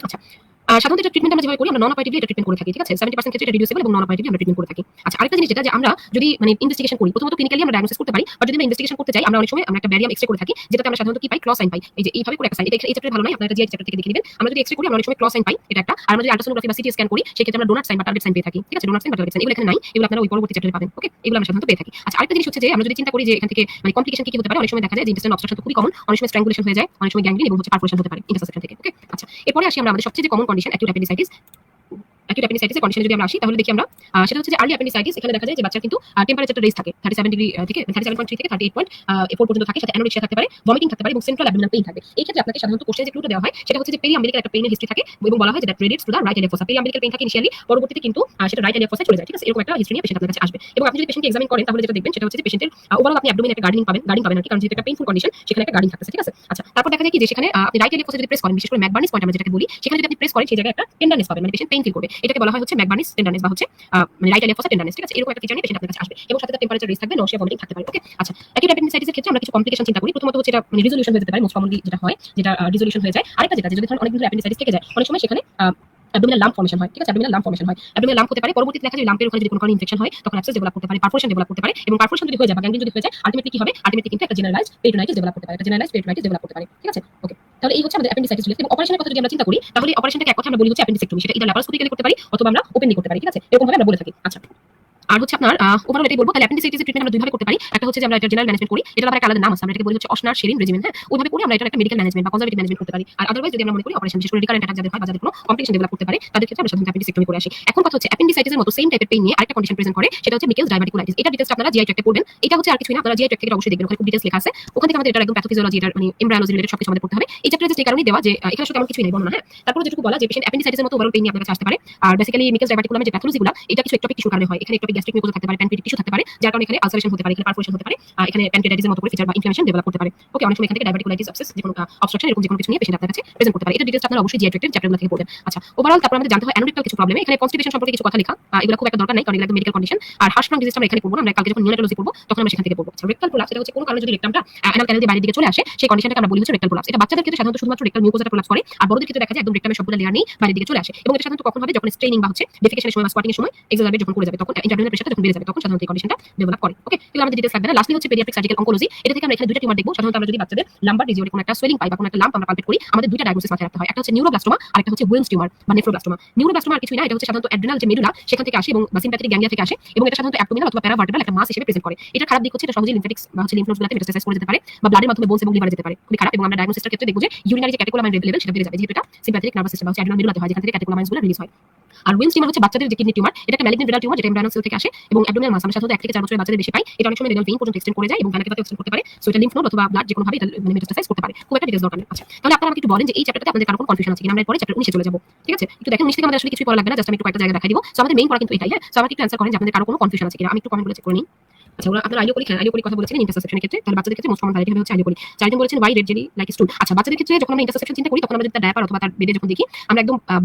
আচ্ছা, সাধারণত এটা ট্রিটমেন্ট আমরা যেভাবে করি, আমরা নন অপারেটিভলি এটা ট্রিটমেন্ট করে থাকি, ঠিক আছে? 70% ক্ষেত্রে এটা রিডিউসেবল এবং নন অপারেটিভলি আমরা ট্রিটমেন্ট করে থাকি। আচ্ছা, আরেকটা জিনিস যেটা যে আমরা যদি মানে ইনভেস্টিগেশন করি, প্রথমত ক্লিনিক্যালি আমরা ডায়াগনোসিস করতে পারি, বাট যদি আমরা ইনভেস্টিগেশন করতে চাই, আমরা অনেক সময় আমরা একটা ব্যারিয়াম এক্সরে করে থাকি, যেটাতে আমরা সাধারণত কি পাই? Cross sine pi. এই যে এইভাবে করে একটা সাইন, এটা এই চ্যাপ্টারে ভালো নাই, আপনারা এটা জিআই চ্যাপ্টার থেকে দেখে নেবেন। আমরা যদি এক্সরে করি, আমরা অনেক সময় ক্রস সাইন পাই, এটা একটা। আর আমরা যদি আল্ট্রাসোনোগ্রাফি বা সিটি স্ক্যান করি, সেক্ষেত্রে আমরা ডোনাট সাইন বা টার্গেট সাইন পেয়ে থাকি, ঠিক আছে? ডোনাট সাইন বা টার্গেট সাইন এগুলো এখানে নাই, এগুলো আপনারা ওই পরবর্তী চ্যাপ্টারে পাবেন। ওকে, এগুলো আমরা সাধারণত পেয়ে থাকি। আচ্ছা, আরেকটা জিনিস হচ্ছে যে আমরা যদি চিন্তা করি যে এখান থেকে মানে কমপ্লিকেশন কি হতে পারে, অনেক সময় দেখা যায় যে ইন্টেস্টাইনাল অবস্ট্রাকশন তো খুবই কমন, অনেক সময় স্ট্র্যাঙ্গুলেশন হয়ে যায়, অনেক সময় গ্যাংগ্রিন এবং হচ্ছে পারফোরেশন হতে পারে ইন্টারসেপশন থেকে। ওকে, আচ্ছা, এরপরে আসি আমরা আমাদের সবচেয়ে যে common condition acute appendicitis. Acute অ্যাপেন্ডিসাইটিসের কন্ডিশনে যদি আমরা আসি তাহলে দেখি আমরা সেটা হচ্ছে যে আর্লি অ্যাপেন্ডিসাইটিস। এখানে দেখা যায় যে বাচ্চার কিন্তু টেম্পারেচারটা রেঞ্জ থাকে 37 ডিগ্রি থেকে 37.3 থেকে 38.4 পর্যন্ত থাকে, সাথে অ্যানোরেক্সিয়া থাকতে পারে, ভমিটিং থাকতে পারে এবং সেন্ট্রাল অ্যাবডোমিনাল পেইন থাকবে। এই ক্ষেত্রে আপনাকে সাধারণত কোশ্চেনে যে ক্লুটা দেওয়া হয় সেটা হচ্ছে যে পেরিআম্বিলিক্যাল একটা পেইনের হিস্ট্রি থাকে এবং বলা হয় যে that radiates to the right iliac fossa. Periumbilical pain থাকে ইনিশিয়ালি, পরবর্তীতে কিন্তু সেটা রাইট এলিয়াক ফসায় চলে যায়, ঠিক আছে? এরকম একটা হিস্ট্রি নিয়ে পেশেন্ট আপনার কাছে আসবে এবং আপনি যদি পেশেন্টকে এক্সামিন করেন তাহলে যেটা দেখবেন সেটা হচ্ছে যে পেশেন্টের ওভারঅল আপনি অ্যাবডোমিনে একটা গার্ডিং পাবেন আর কি, কারণ যেহেতু একটা পেইনফুল কন্ডিশন সেখানে একটা গার্ডিং থাকছে, ঠিক আছে? আচ্ছা, তারপর দেখা যায় কি যে সেখানে আপনি রাইট এলিয়াক ফসা যদি প্রেস করেন, বিশেষ করে ম্যাকবার্নিস পয়েন্ট আমরা যেটাকে বলি, সেখানে যদি আপনি প্রেস করেন সেই জায়গায় একটা টেন্ডারনেস পাবেন, মানে পেশেন্ট পেইন ফিল করবে। এটাকে বলা হয় হচ্ছে ম্যাকবার্নিস টেন্ডারনেস বা হচ্ছে মানে রাইট এলিয়াক ফসা টেন্ডারনেস, ঠিক আছে? এরকম একটা ফিচার নিয়ে পেশেন্ট আপনার কাছে আসবে এবং সাথে তার টেম্পারেচার রেঞ্জ থাকবে, নশিয়া ভমিটিং থাকতে পারে। ওকে, আচ্ছা, অ্যাকিউট অ্যাপেন্ডিসাইটিসের ক্ষেত্রে আমরা কিছু কমপ্লিকেশন চিন্তা করি। প্রথমত হচ্ছে এটা মানে রিজলিউশন হয়ে যেতে পারে, মোস্ট কমনলি যেটা হয় যেটা রিজলিউশন হয়ে যায়। আরেকটা যেটা যদি ধরেন অনেক দিন ধরে অ্যাপেন্ডিসাইটিস থেকে যায়, অনেক সময় সেখানে অ্যাবডোমিনাল লাম্প ফর্মেশন হয়, ঠিক আছে? অ্যাবডোমিনাল লাম্প ফর্মেশন হয়, অ্যাবডোমিনাল লাম্প হতে পারে। পরবর্তীতে দেখা যায় লাম্পের ওখানে যদি কোনো কারণে ইনফেকশন হয় তখন অ্যাবসেস ডেভেলপ করতে পারে, পারফোরেশন ডেভেলপ করতে পারে এবং পারফোরেশন যদি হয়ে যায় বা গ্যাংগ্রিন যদি হয়ে যায় আলটিমেটলি কি হবে? আলটিমেটলি কিন্তু একটা জেনারেলাইজড পেরিটোনাইটিস ডেভেলপ করতে পারে, একটা জেনারেলাইজড পেরিটোনাইটিস ডেভেলপ করতে পারে, ঠিক আছে? ওকে, তাহলে এই হচ্ছে আমাদের অ্যাপেন্ডিসাইটিস রিলেটেড। এবং অপারেশনের কথা যদি আমরা চিন্তা করি তাহলে অপারেশনটাকে এক কথায় আমরা বলি হচ্ছে অ্যাপেন্ডিসেক্টমি। সেটা ইদার ল্যাপারোস্কোপিক্যালি করতে পারি অথবা আমরা ওপেনলি করতে পারি, ঠিক আছে? এরকম ভাবে আমরা বলে থাকি। আচ্ছা, আর হচ্ছে আপনার ওভারঅল এটাই বলবো। তাহলে অ্যাপেন্ডিসাইটিসের ট্রিটমেন্ট আমরা দুইভাবে করতে পারি। একটা হচ্ছে যে আমরা এটা জেনারেল ম্যানেজমেন্ট করি, এটা আবার একটা আলাদা নাম আছে, আমরা এটাকে বলি হচ্ছে অশনার শেরিন রেজিমেন। হ্যাঁ, ওইভাবে করে আমরা এটা একটা মেডিকেল ম্যানেজমেন্ট বা কনজারভেটিভ ম্যানেজমেন্ট করতে পারি। আর আদারওয়াইজ যদি আমরা মনে করি অপারেশন, বিশেষ করে রিকারেন্ট অ্যাটাক যাদের হয় বা যাদের কোনো কমপ্লিকেশন ডেভেলপ করতে পারে তাদের ক্ষেত্রে আমরা সাধারণত অ্যাপেন্ডিসেক্টমি করে আসি। এখন কথা হচ্ছে অ্যাপেন্ডিসাইটিসের মতো সেম টাইপের পেইন নিয়ে আরেকটা কন্ডিশন প্রেজেন্ট করে, সেটা হচ্ছে মিকেলস ডায়াবেটিকুলাইটিস। এটা ডিটেইলস আপনারা জিআই ট্র্যাক্টে পড়বেন। এটা হচ্ছে আর কিছুই না, আপনারা জিআই ট্র্যাক্ট থেকে অবশ্যই দেখবেন, ওখানে খুব ডিটেইলস লেখা আছে। ওখান থেকে আমাদের এটা একদম প্যাথোফিজিওলজি, এটা মানে এমব্রায়োলজি রিলেটেড সবকিছু আমাদের পড়তে হবে। এই চ্যাপ্টারে জাস্ট এই কারণেই দেওয়া যে এখানে আসলে তেমন কিছুই নেই বর্ণনা। হ্যাঁ, তারপরে যেটুকু বলা যে পেশেন্ট অ্যাপেন্ডিসাইটিসের মতো ওভারঅল পেইন নিয়ে আপনার কাছে আসতে পারে। আর বেসিক্যালি মিকেলস ডায়াবেটিকুলামের যে প্যাথোলজিগুলো এটা কিছু একটপিক টিস্যুর কারণে হয়। এখানে একটপিক গ্যাস্ট্রিক মিউকোজা থাকতে পারে, প্যানক্রিয়াটিক টিস্যু থাকতে পারে, যার কারণে এখানে আলসারেশন হতে পারে, এখানে পারফোরেশন হতে পারে, এখানে প্যানক্রিয়াটাইটিসের মতো করে ফিচার বা ইনফ্লামেশন ডেভেলপ করতে পারে। ওকে, অনেক সময় এখান থেকে ডায়াবেটিকুলাইটিস, অবসেস, যেকোনো অবস্ট্রাকশন এরকম যেকোনো কিছু নিয়ে পেশেন্ট আপনার কাছে প্রেজেন্ট করতে পারে। এটা ডিটেইলস আপনারা অবশ্যই জিআই ট্র্যাক্টের চ্যাপ্টারগুলো থেকে পড়বেন। আচ্ছা, ওভারঅল তারপর আমাদের জানতে হয় অ্যানোরেক্টাল কিছু প্রবলেম। এখানে কনস্টিপেশন সম্পর্কে কিছু কথা লেখা, এগুলো খুব একটা দরকার নাই কারণ এগুলো একদম মেডিকেল কন্ডিশন। আর হার্শফ্রাং ডিজিজ আমরা এখানে পড়বো না, আমরা কালকে যখন নিউনাটোলজি পড়বো তখন আমরা সেখান থেকে পড়বো। আচ্ছা, রেক্টাল প্রোলাপস এটা হচ্ছে কোনো কারণে যদি রেক্টামটা অ্যানাল ক্যানাল দিয়ে বাইরের দিকে চলে আসে সেই কন্ডিশনটাকে আমরা বলি হচ্ছে রেক্টাল প্রোলাপস। এটা বাচ্চাদের ক্ষেত্রে সাধারণত শুধুমাত্র রেক্টাল মিউকোজাটা প্রোলাপস করে, আর বড়দের ক্ষেত্রে দেখা যায় একদম রেক্টামের সবগুলো লেয়ার নেই বাইরের দিকে চলে আসে। এবং এটা সাধারণত কখন হবে? যখন স্ট্রেনিং বা হচ্ছে ডেফিকেশনের সময় বা স্কোয়াটিং এর সময় এক্সাজারবেট যখন করে যাবে, তখন ইন্টারনাল প্রেসারটা যখন বেড়ে যাবে তখন সাধারণত এই কন্ডিশনটা ডেভেলপ করে। ওকে, এগুলো আমাদের ডিটেইলস লাগবে না। লাস্টলি হচ্ছে পেডিয়াট্রিক সার্জিক্যাল অনকোলজি। এটা থেকে আমরা এখানে দুইটা টিউমার দেখবো। সাধারণত আমরা যদি বাচ্চাদের লাম্বার রিজিওনে কোনো একটা সোয়েলিং পাই বা কোনো একটা লাম্প আমরা পালপেট করি, আমাদের দুইটা ডায়াগনোসিস মাথায় রাখতে হয়। একটা হচ্ছে নিউরোব্লাস্টোমা আর একটা হচ্ছে ওয়েলস টিউমার বা নেফ্রোব্লাস্টোমা। নিউরোব্লাস্টোমা আর কিছুই না, এটা হচ্ছে সাধারণত অ্যাড্রেনাল যে মেডুলা সেখান থেকে আসে এবং সিম্প্যাথেটিক গ্যাংলিয়া থেকে আসে এবং এটা সাধারণত অ্যাবডোমিনাল অথবা প্যারাভার্টেব্রাল একটা মাস হিসেবে প্রেজেন্ট করে। এটা খারাপ দিক হচ্ছে এটা সহজেই লিম্ফেটিক্স বা হচ্ছে লিম্ফ নোডগুলোতে মেটাস্টাসাইজ করে যেতে পারে বা ব্লাডের মাধ্যমে বোনস এবং লিভারে যেতে পারে। খুবই খারাপ। এবং আমরা ডায়াগনোসিসের ক্ষেত্রে দেখব যে ইউরিনারি যে ক্যাটেকোলামাইন লেভেল সেটা বেড়ে যাবে, যেহেতু এটা সিম্প্যাথেটিক নার্ভাস সিস্টেম বা হচ্ছে অ্যাড্রেনাল মেডুলাতে হয়, যেখান থেকে ক্যাটেকোলামাইনসগুলো রিলিজ হয়। আর ওয়েলস টিউমার হচ্ছে বাচ্চাদের যে কিডনি টিউমার, এটা একটা ম্যালিগন্যান্ট রেনাল টিউমার যেটা এমব্রায়োনিক সেল থেকে আসে এবং অ্যাবডোমিনাল মাস আমরা সাধারণত 1 থেকে 4 বছরের বাচ্চাদের বেশি পাই। এটা অনেক সময় রেনাল ভেইন পর্যন্ত এক্সটেন্ড করে যায় এবং ভেনাস কেভাতে এক্সটেন্ড করতে পারে। সো এটা লিম্ফ নোড অথবা ব্লাড যেকোনো ভাবে এটা মানে মেটাস্টাসাইজ করতে পারে। খুব একটা ডিটেইলস দরকার নেই। আচ্ছা, তাহলে আপনারা আমাকে একটু বলেন যে এই চ্যাপ্টারটাতে আপনাদের কারো কোনো কনফিউশন আছে কিনা? আমরা পরে চ্যাপ্টার 19 এ চলে যাব। ঠিক আছে, একটু দেখেন 19 থেকে আমাদের আসলে কিছুই পড়া লাগবে না, জাস্ট আমি একটু কয়েকটা জায়গা দেখাই দিব। সো আমাদের মেইন পড়া কিন্তু এটাই। হ্যাঁ, সো আমাকে একটু অ্যানসার করেন যে আপনাদের কারো কোনো কনফিউশন আছে কিনা। আমি একটু কমেন্টগুলো চেক করে নিই। আচ্ছা, ওরা আপনারা আইলিওকোলিক, হ্যাঁ আইলিওকোলিক কথা বলেছিলেন ইন্টারসেপশনের ক্ষেত্রে। তাহলে বাচ্চাদের ক্ষেত্রে মোস্ট কমন ভ্যারাইটি হচ্ছে আইলিওকোলিক। চারজন বলেছেন why red jelly like stool. আচ্ছা, বাচ্চাদের ক্ষেত্রে যখন আমরা ইন্টারসেপশন চিন্তা করি তখন আমরা যদি তার ডায়াপার অথবা তার বেডে যখন দেখি আমরা একদম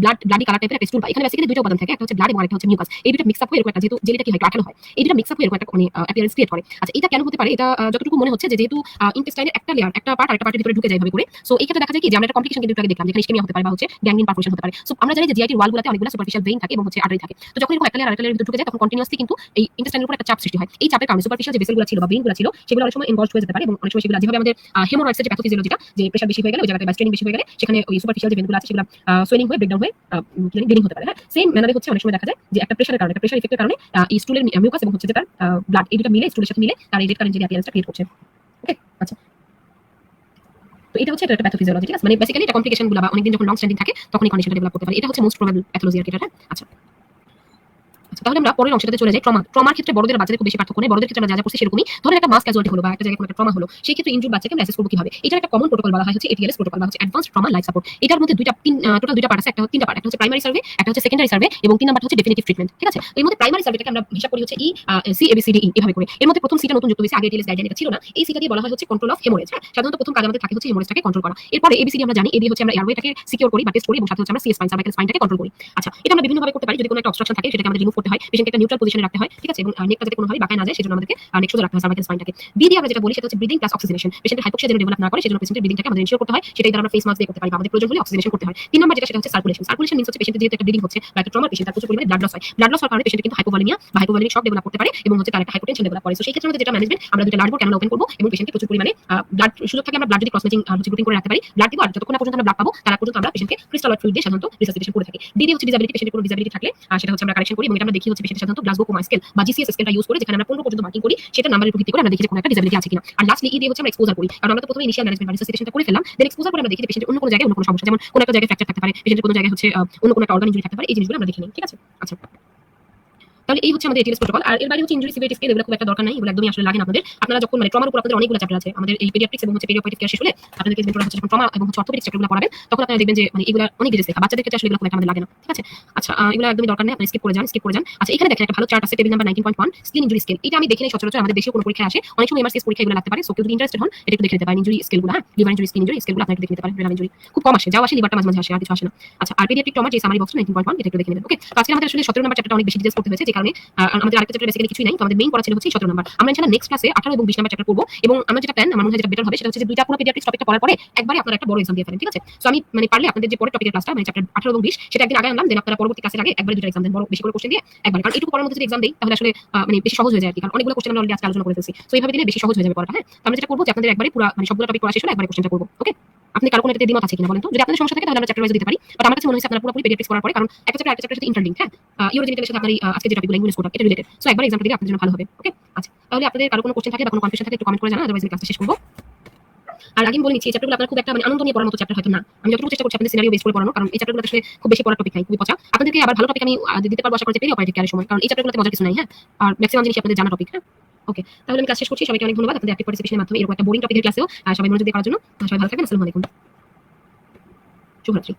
ব্লাডি কালার টাইপের একটা স্টুল পাই। এখানে বেসিক্যালি দুটো উপাদান থাকে, একটা হচ্ছে ব্লাড এবং আরেকটা হচ্ছে মিউকাস। এই দুটো মিক্স আপ হয়ে এরকম একটা, যেহেতু জেলিটা কি হয় আঠালো হয়, এই দুটো মিক্স আপ হয়ে এরকম একটা মানে অ্যাপিয়ারেন্স ক্রিয়েট করে। আচ্ছা, এটা কেন হতে পারে? এটা যতটুকু মনে হচ্ছে যে যেহেতু ইন্টেস্টাইনের একটা লেয়ার একটা পার্ট আরেকটা পার্টের ভিতরে ঢুকে যায় ভাবে করে। সো এই ক্ষেত্রে দেখা যায় কি যে আমরা একটা কমপ্লিকেশন কিন্তু আগে দেখলাম যেখানে ইসকেমিয়া হতে পারে বা হচ্ছে গ্যাংগ্রিন পারফোরেশন হতে পারে। সো আমরা জানি যে জিআইটির ওয়ালগুলোতে অনেকগুলো সুপারফিশিয়াল ভেইন থাকে এবং হচ্ছে আর্টারি থাকে। তো যখন এরকম একটা লেয়ার আরেকটা লেয়ারের ভিতরে ঢুকে যায় তখন কন্টিনিউয়াসলি কিন্তু এই ইন্টেস্টাইনের উপর একটা চাপ সৃষ্টি হয়। এই চাপের কারণে সুপারফিশিয়াল যে ভেসেলগুলো ছিল বা ভেইনগুলো ছিল সেগুলো অনেক সময় এনগলজড হয়ে যেতে পারে এবং অনেক সময় সেগুলো যেভাবে আমাদের হেমোরয়েডসের যে প্যাথোফিজিওলজিটা, যে প্রেসার বেশি হয়ে গেলে ওই জায়গাটায় বা স্ট্রেনিং বেশি হয়ে গেলে সেখানে ওই সুপারফিশিয়াল যে ভেইনগুলো আছে সেগুলো সোয়েলিং হয়ে ব্রেকডাউন হয়ে ব্লিডিং হতে পারে। হ্যাঁ, সেম ম্যানারে হচ্ছে অনেক সময় দেখা যায় যে একটা প্রেসারের কারণে, একটা প্রেসার ইফেক্টের কারণে এই স্টুলের মিউকাস এবং হচ্ছে যে তার ব্লাড এই দুটো মিলে স্টুলের সাথে মিলে তার এই রেড কালার যে অ্যাপিয়ারেন্সটা ক্রিয়েট করছে। ওকে, আচ্ছা, তো এটা হচ্ছে একটা প্যাথোফিজিওলজি। ঠিক আছে, মানে বেসিক্যালি এটা কমপ্লিকেশনগুলো বা অনেকদিন যখন লং স্ট্যান্ডিং থাকে তখন এই কন্ডিশনটা ডেভেলপ করতে পারে। এটা হচ্ছে মোস্ট প্রবাবল প্যাথোলজি আর কি। হ্যাঁ, আচ্ছা, তাহলে আমরা পরের অংশটাতে চলে যাই। ট্রমার ক্ষেত্রে বড়দের বাচ্চাদের খুব বেশি পার্থক্য নেই। বড়দের ক্ষেত্রে আমরা যা যা করছি সেরকমই। ধরেন একটা মাস ক্যাজুয়ালিটি হলো বা একটা জায়গায় কোনো একটা ট্রমা হলো, সেই ক্ষেত্রে ইনজুর্ড বাচ্চাকে আমরা অ্যাসেস করব কিভাবে? এটার একটা কমন প্রোটোকল বলা হয় হচ্ছে এটিএলএস প্রোটোকল বা হচ্ছে অ্যাডভান্সড ট্রমা লাইফ সাপোর্ট। এটার মধ্যে টোটাল দুইটা পার্ট আছে, তিনটা পার্ট। একটা হচ্ছে প্রাইমারি সার্ভে, একটা হচ্ছে সেকেন্ডারি সার্ভে এবং 3 নাম্বারটা হচ্ছে ডেফিনিটিভ ট্রিটমেন্ট। ঠিক আছে, এর মধ্যে প্রাইমারি সার্ভেটাকে আমরা হিসাব করি হচ্ছে C A B C D E এভাবে করে। এর মধ্যে প্রথম সিটা নতুন যুক্ত হয়েছে, আগে এটিএলএস গাইডলাইন এটা ছিল না। এই সিটা দিয়ে বলা হয় হচ্ছে কন্ট্রোল অফ হেমোরেজ। হ্যাঁ, সাধারণত প্রথম কাজ আমাদের থাকে হচ্ছে হেমোরেজটাকে কন্ট্রোল করা। এরপরে এবিসিডি আমরা জানি, এডি হচ্ছে আমরা এয়ারওয়েটাকে সিকিউর করি বা টেস্ট করি এবং সাথে হচ্ছে আমরা সিএস সার্ভাইকাল স্পাইনটাকে কন্ট্রোল করি। আচ্ছা, এটা আমরা বিভিন্নভাবে করতে পারি। যদি কোনো একটা অবস্ট্রাকশন থাকে সেটাকে আমাদের রিমুভ করতে হয়, পেশেন্টকে একটা নিউট্রাল পজিশনে রাখতে হয়। ঠিক আছে, এবং নেকটা যাতে কোনোভাবে বাঁকায় না যায় সেজন্য আমাদেরকে নেক সোজা রাখতে হয় সার্ভাইকাল স্পাইনটাকে। বি দিয়ে আমরা যেটা বলি সেটা হচ্ছে ব্রিদিং প্লাস অক্সিজেনেশন। পেশেন্টের হাইপোক্সিয়া যেন ডেভেলপ না করে সেজন্য পেশেন্টের ব্রিদিংটাকে আমাদের এনশিওর করতে হয়। সেটাই দ্বারা আমরা ফেস মাস্ক দিয়ে করতে পারি বা আমাদের প্রয়োজন হলে অক্সিজেনেশন করতে হয়। 3 নাম্বার যেটা সেটা হচ্ছে সার্কুলেশন। সার্কুলেশন মিন্স হচ্ছে পেশেন্টের যেহেতু একটা ব্লিডিং হচ্ছে বা একটা ট্রমার পেশেন্ট, তার প্রচুর পরিমাণে ব্লাড লস হয়। ব্লাড লস হওয়ার কারণে পেশেন্টের কিন্তু হাইপোভলিমিয়া বা হাইপোভলিমিক শক ডেভেলপ করতে পারে এবং হচ্ছে তার একটা হাইপোটেনশন ডেভেলপ করে। সো সেই ক্ষেত্রে আমাদের যেটা ম্যানেজমেন্ট, আমরা দুটো লার্জ বোর ক্যানুলা ওপেন করব এবং পেশেন্টকে প্রচুর পরিমাণে ব্লাড সুযোগ থাকে আমরা ব্লাড যদি ক্রস ম্যাচিং হচ্ছে গ্রুপিং করে রাখতে পারি, ব্লাড দিব। আর যতক্ষণ না পর্যন্ত আমরা ব্লাড পাবো তার পর্যন্ত আমরা পেশেন্টকে ক্রিস্টালয়েড ফ্লুইড দিয়ে সাধারণত রিসাসিটেশন করে থাকি। ডি হচ্ছে ডিসেবিলিটি, পেশেন্টের কোনো ডিসেবিলিটি থাকলে সেটা হচ্ছে আমরা কারেকশন করি এবং এটা আমরা দেখি হচ্ছে পেশেন্টের সাধারণত গ্লাসগো কোমা স্কেল বা জিসিএস স্কেলটা ইউজ করে, যেখানে আমরা 15 পর্যন্ত মার্কিং করি, সেটা নাম্বারের উপর ভিত্তি করে আমরা দেখি যে কোনো একটা ডিসেবিলিটি আছে কিনা। আর লাস্টলি ই দিয়ে হচ্ছে আমরা এক্সপোজার করি, কারণ আমরা তো প্রথমে ইনিশিয়াল ম্যানেজমেন্ট বা রিসাসিটেশনটা করে ফেললাম, দেন এক্সপোজার করে আমরা দেখি যে পেশেন্টের অন্য কোনো জায়গায় অন্য কোনো সমস্যা, যেমন কোনো একটা জায়গায় ফ্র্যাকচার থাকতে পারে, পেশেন্টের কোনো জায়গায় হচ্ছে অন্য কোনো একটা অর্গান ইনজুরি থাকতে পারে, এই জিনিসগুলো আমরা দেখে নিই। ঠিক আছে, আচ্ছা, তাহলে এই হচ্ছে আমাদের এটিএলএস প্রোটোকল। আর এর বাইরে হচ্ছে ইনজুরি সিভিয়ারিটি স্কেল, এগুলো খুব একটা দরকার নাই, এগুলো একদমই আসলে লাগে না আপনাদের। আপনারা যখন মানে ট্রমার উপর আপনাদের অনেকগুলো চ্যাপ্টার আছে, আমাদের এই পেডিয়াট্রিক্স এবং হচ্ছে পেডিয়াট্রিক কেয়ার শেষ হলে আপনাদেরকে মেন্টর হচ্ছে যখন ট্রমা এবং হচ্ছে অর্থোপেডিক্স চ্যাপ্টারগুলো পড়াবেন তখন আপনারা দেখবেন যে মানে এগুলো অনেক ডিটেইলস লেখা। বাচ্চাদের ক্ষেত্রে আসলে এগুলো খুব একটা আমাদের লাগে না। ঠিক আছে, আচ্ছা, এগুলো একদমই দরকার নেই, আপনি স্কিপ করে যান, স্কিপ করে যান। আচ্ছা, এখানে দেখেন একটা ভালো চার্ট আছে, table number 19.1 skin injury scale. এটা আমি দেখিনি সচরাচর, আমাদের দেশেও কোনো পরীক্ষায় আসে, অনেক সময় এমআরসিএস পরীক্ষা এগুলো লাগতে পারে। সো কেউ যদি ইন্টারেস্টেড হন এটা একটু দেখে নিতে পারেন ইনজুরি স্কেলগুলো। হ্যাঁ, লিভার ইনজুরি, স্কিন ইনজুরি স্কেলগুলো আপনারা একটু দেখে নিতে পারেন। রেনাল ইনজুরি খুব কম আসে, যাও আসে লিভারটা মাঝে মাঝে আসে, আর কিছু আসে না। আচ্ছা, আর পেডিয়াট্রিক ট্রমা যে সামারি বক্স 19.1 এটা একটু দেখে নেবেন। ওকে, আজকে আমাদের আসলে 17 নাম্বার চ্যাপ্টারটা অনেক বেশি ডিটেইলস করতে হয়েছে, কারণে আমাদের আরেকটা চ্যাপ্টার বেসিক্যালি কিছুই নাই, তো আমাদের মেইন পড়া ছিল হচ্ছে 17 নাম্বার। আমরা ইনশাআল্লাহ নেক্সট ক্লাসে 18 এবং 20 নাম্বার চ্যাপ্টার পড়বো, এবং আমার যেটা প্ল্যান, আমার মনে হয় যেটা বেটার হবে সেটা হচ্ছে যে দুইটা পুরো পেডিয়াট্রিক্স টপিকটা পড়ার পরে একবারে আপনারা একটা বড় এক্সাম দিয়ে ফেলেন, ঠিক আছে? সো আমি মানে পারলে আপনাদের যে পরের টপিকের ক্লাসটা মানে চ্যাপ্টার 18 এবং 20 সেটা একদিন আগে আনলাম, দেন আপনারা পরবর্তী ক্লাসের আগে একবারে দুটো এক্সাম দেন, বড় বেশি করে কোশ্চেন দিয়ে একবারে, কারণ এইটুকু পড়ার মধ্যে যদি এক্সাম দেই তাহলে আসলে মানে বেশি সহজ হয়ে যায় আর কি, কারণ অনেকগুলো কোশ্চেন আমরা অলরেডি আজকে আলোচনা করে ফেলছি। সো এইভাবে দিলে বেশি সহজ হয়ে যাবে পড়াটা। হ্যাঁ, তো আমরা যেটা করবো যে আপনাদের একবারে পুরো মানে সবগুলো টপিক পড়া শেষ হলে একবারে কোশ্চেনটা করবো। ওকে, আপনি কারো কোনো এটাতে দ্বিমত আছে কিনা বলেন তো? যদি আপনাদের সমস্যা থাকে তাহলে আমরা চ্যাপ্টার ওয়াইজ দিতে পারি, বাট আমার কাছে মনে হচ্ছে আপনারা পুরোপুরি পেডিয়াট্রিক্স পড়ার পরে, কারণ একটা চ্যাপ্টার আরেকটা চ্যাপ্টারের সাথে ইন্টারলিঙ্ক। হ্যাঁ, ইউরোজেনিটালের সাথে আপনার আজকে যে টপিকগুলো ইমিউনো এটা রিলেটেড, সো একবার এক্সামটা দিলে আপনাদের জন্য ভালো হবে। ওকে, আচ্ছা, তাহলে আপনাদের কারো কোনো কোশ্চেন থাকলে বা কোনো কনফিউশন থাকলে একটু কমেন্ট করে জানান, আদারওয়াইজ আমি ক্লাসটা শেষ করবো। আর আগে বলে নিচ্ছি, এই চ্যাপ্টারগুলো আপনার খুব একটা মানে আনন্দ নিয়ে পড়ার মতো চ্যাপ্টার হয়তো না। আমি যতটুকু চেষ্টা করছি আপনাদের সিনারিও বেস করে পড়ানো, কারণ এই চ্যাপ্টারগুলো আসলে খুব বেশি পড়ার টপিক নাই, খুবই পচা। আপনাদেরকে আবার ভালো টপিক আমি দিতে পারবো আশা করি পেলে অপারেটিভ কেয়ারের সময়, কারণ এই চ্যাপ্টারগুলোতে মজার কিছু নাই। হ্যাঁ, আর ম্যাক্সিমাম জিনিস আপনাদের জানা টপিক। হ্যাঁ, ওকে, তাহলে আমি ক্লাস শেষ করছি। সবাইকে অনেক ধন্যবাদ আপনাদের অ্যাক্টিভ পার্টিসিপেশনের মাধ্যমে এরকম একটা বোরিং টপিকের ক্লাসেও সবাই মনোযোগ দিয়ে করার জন্য। সবাই ভালো থাকবেন, আসসালামু আলাইকুম, শুভরাত্রি।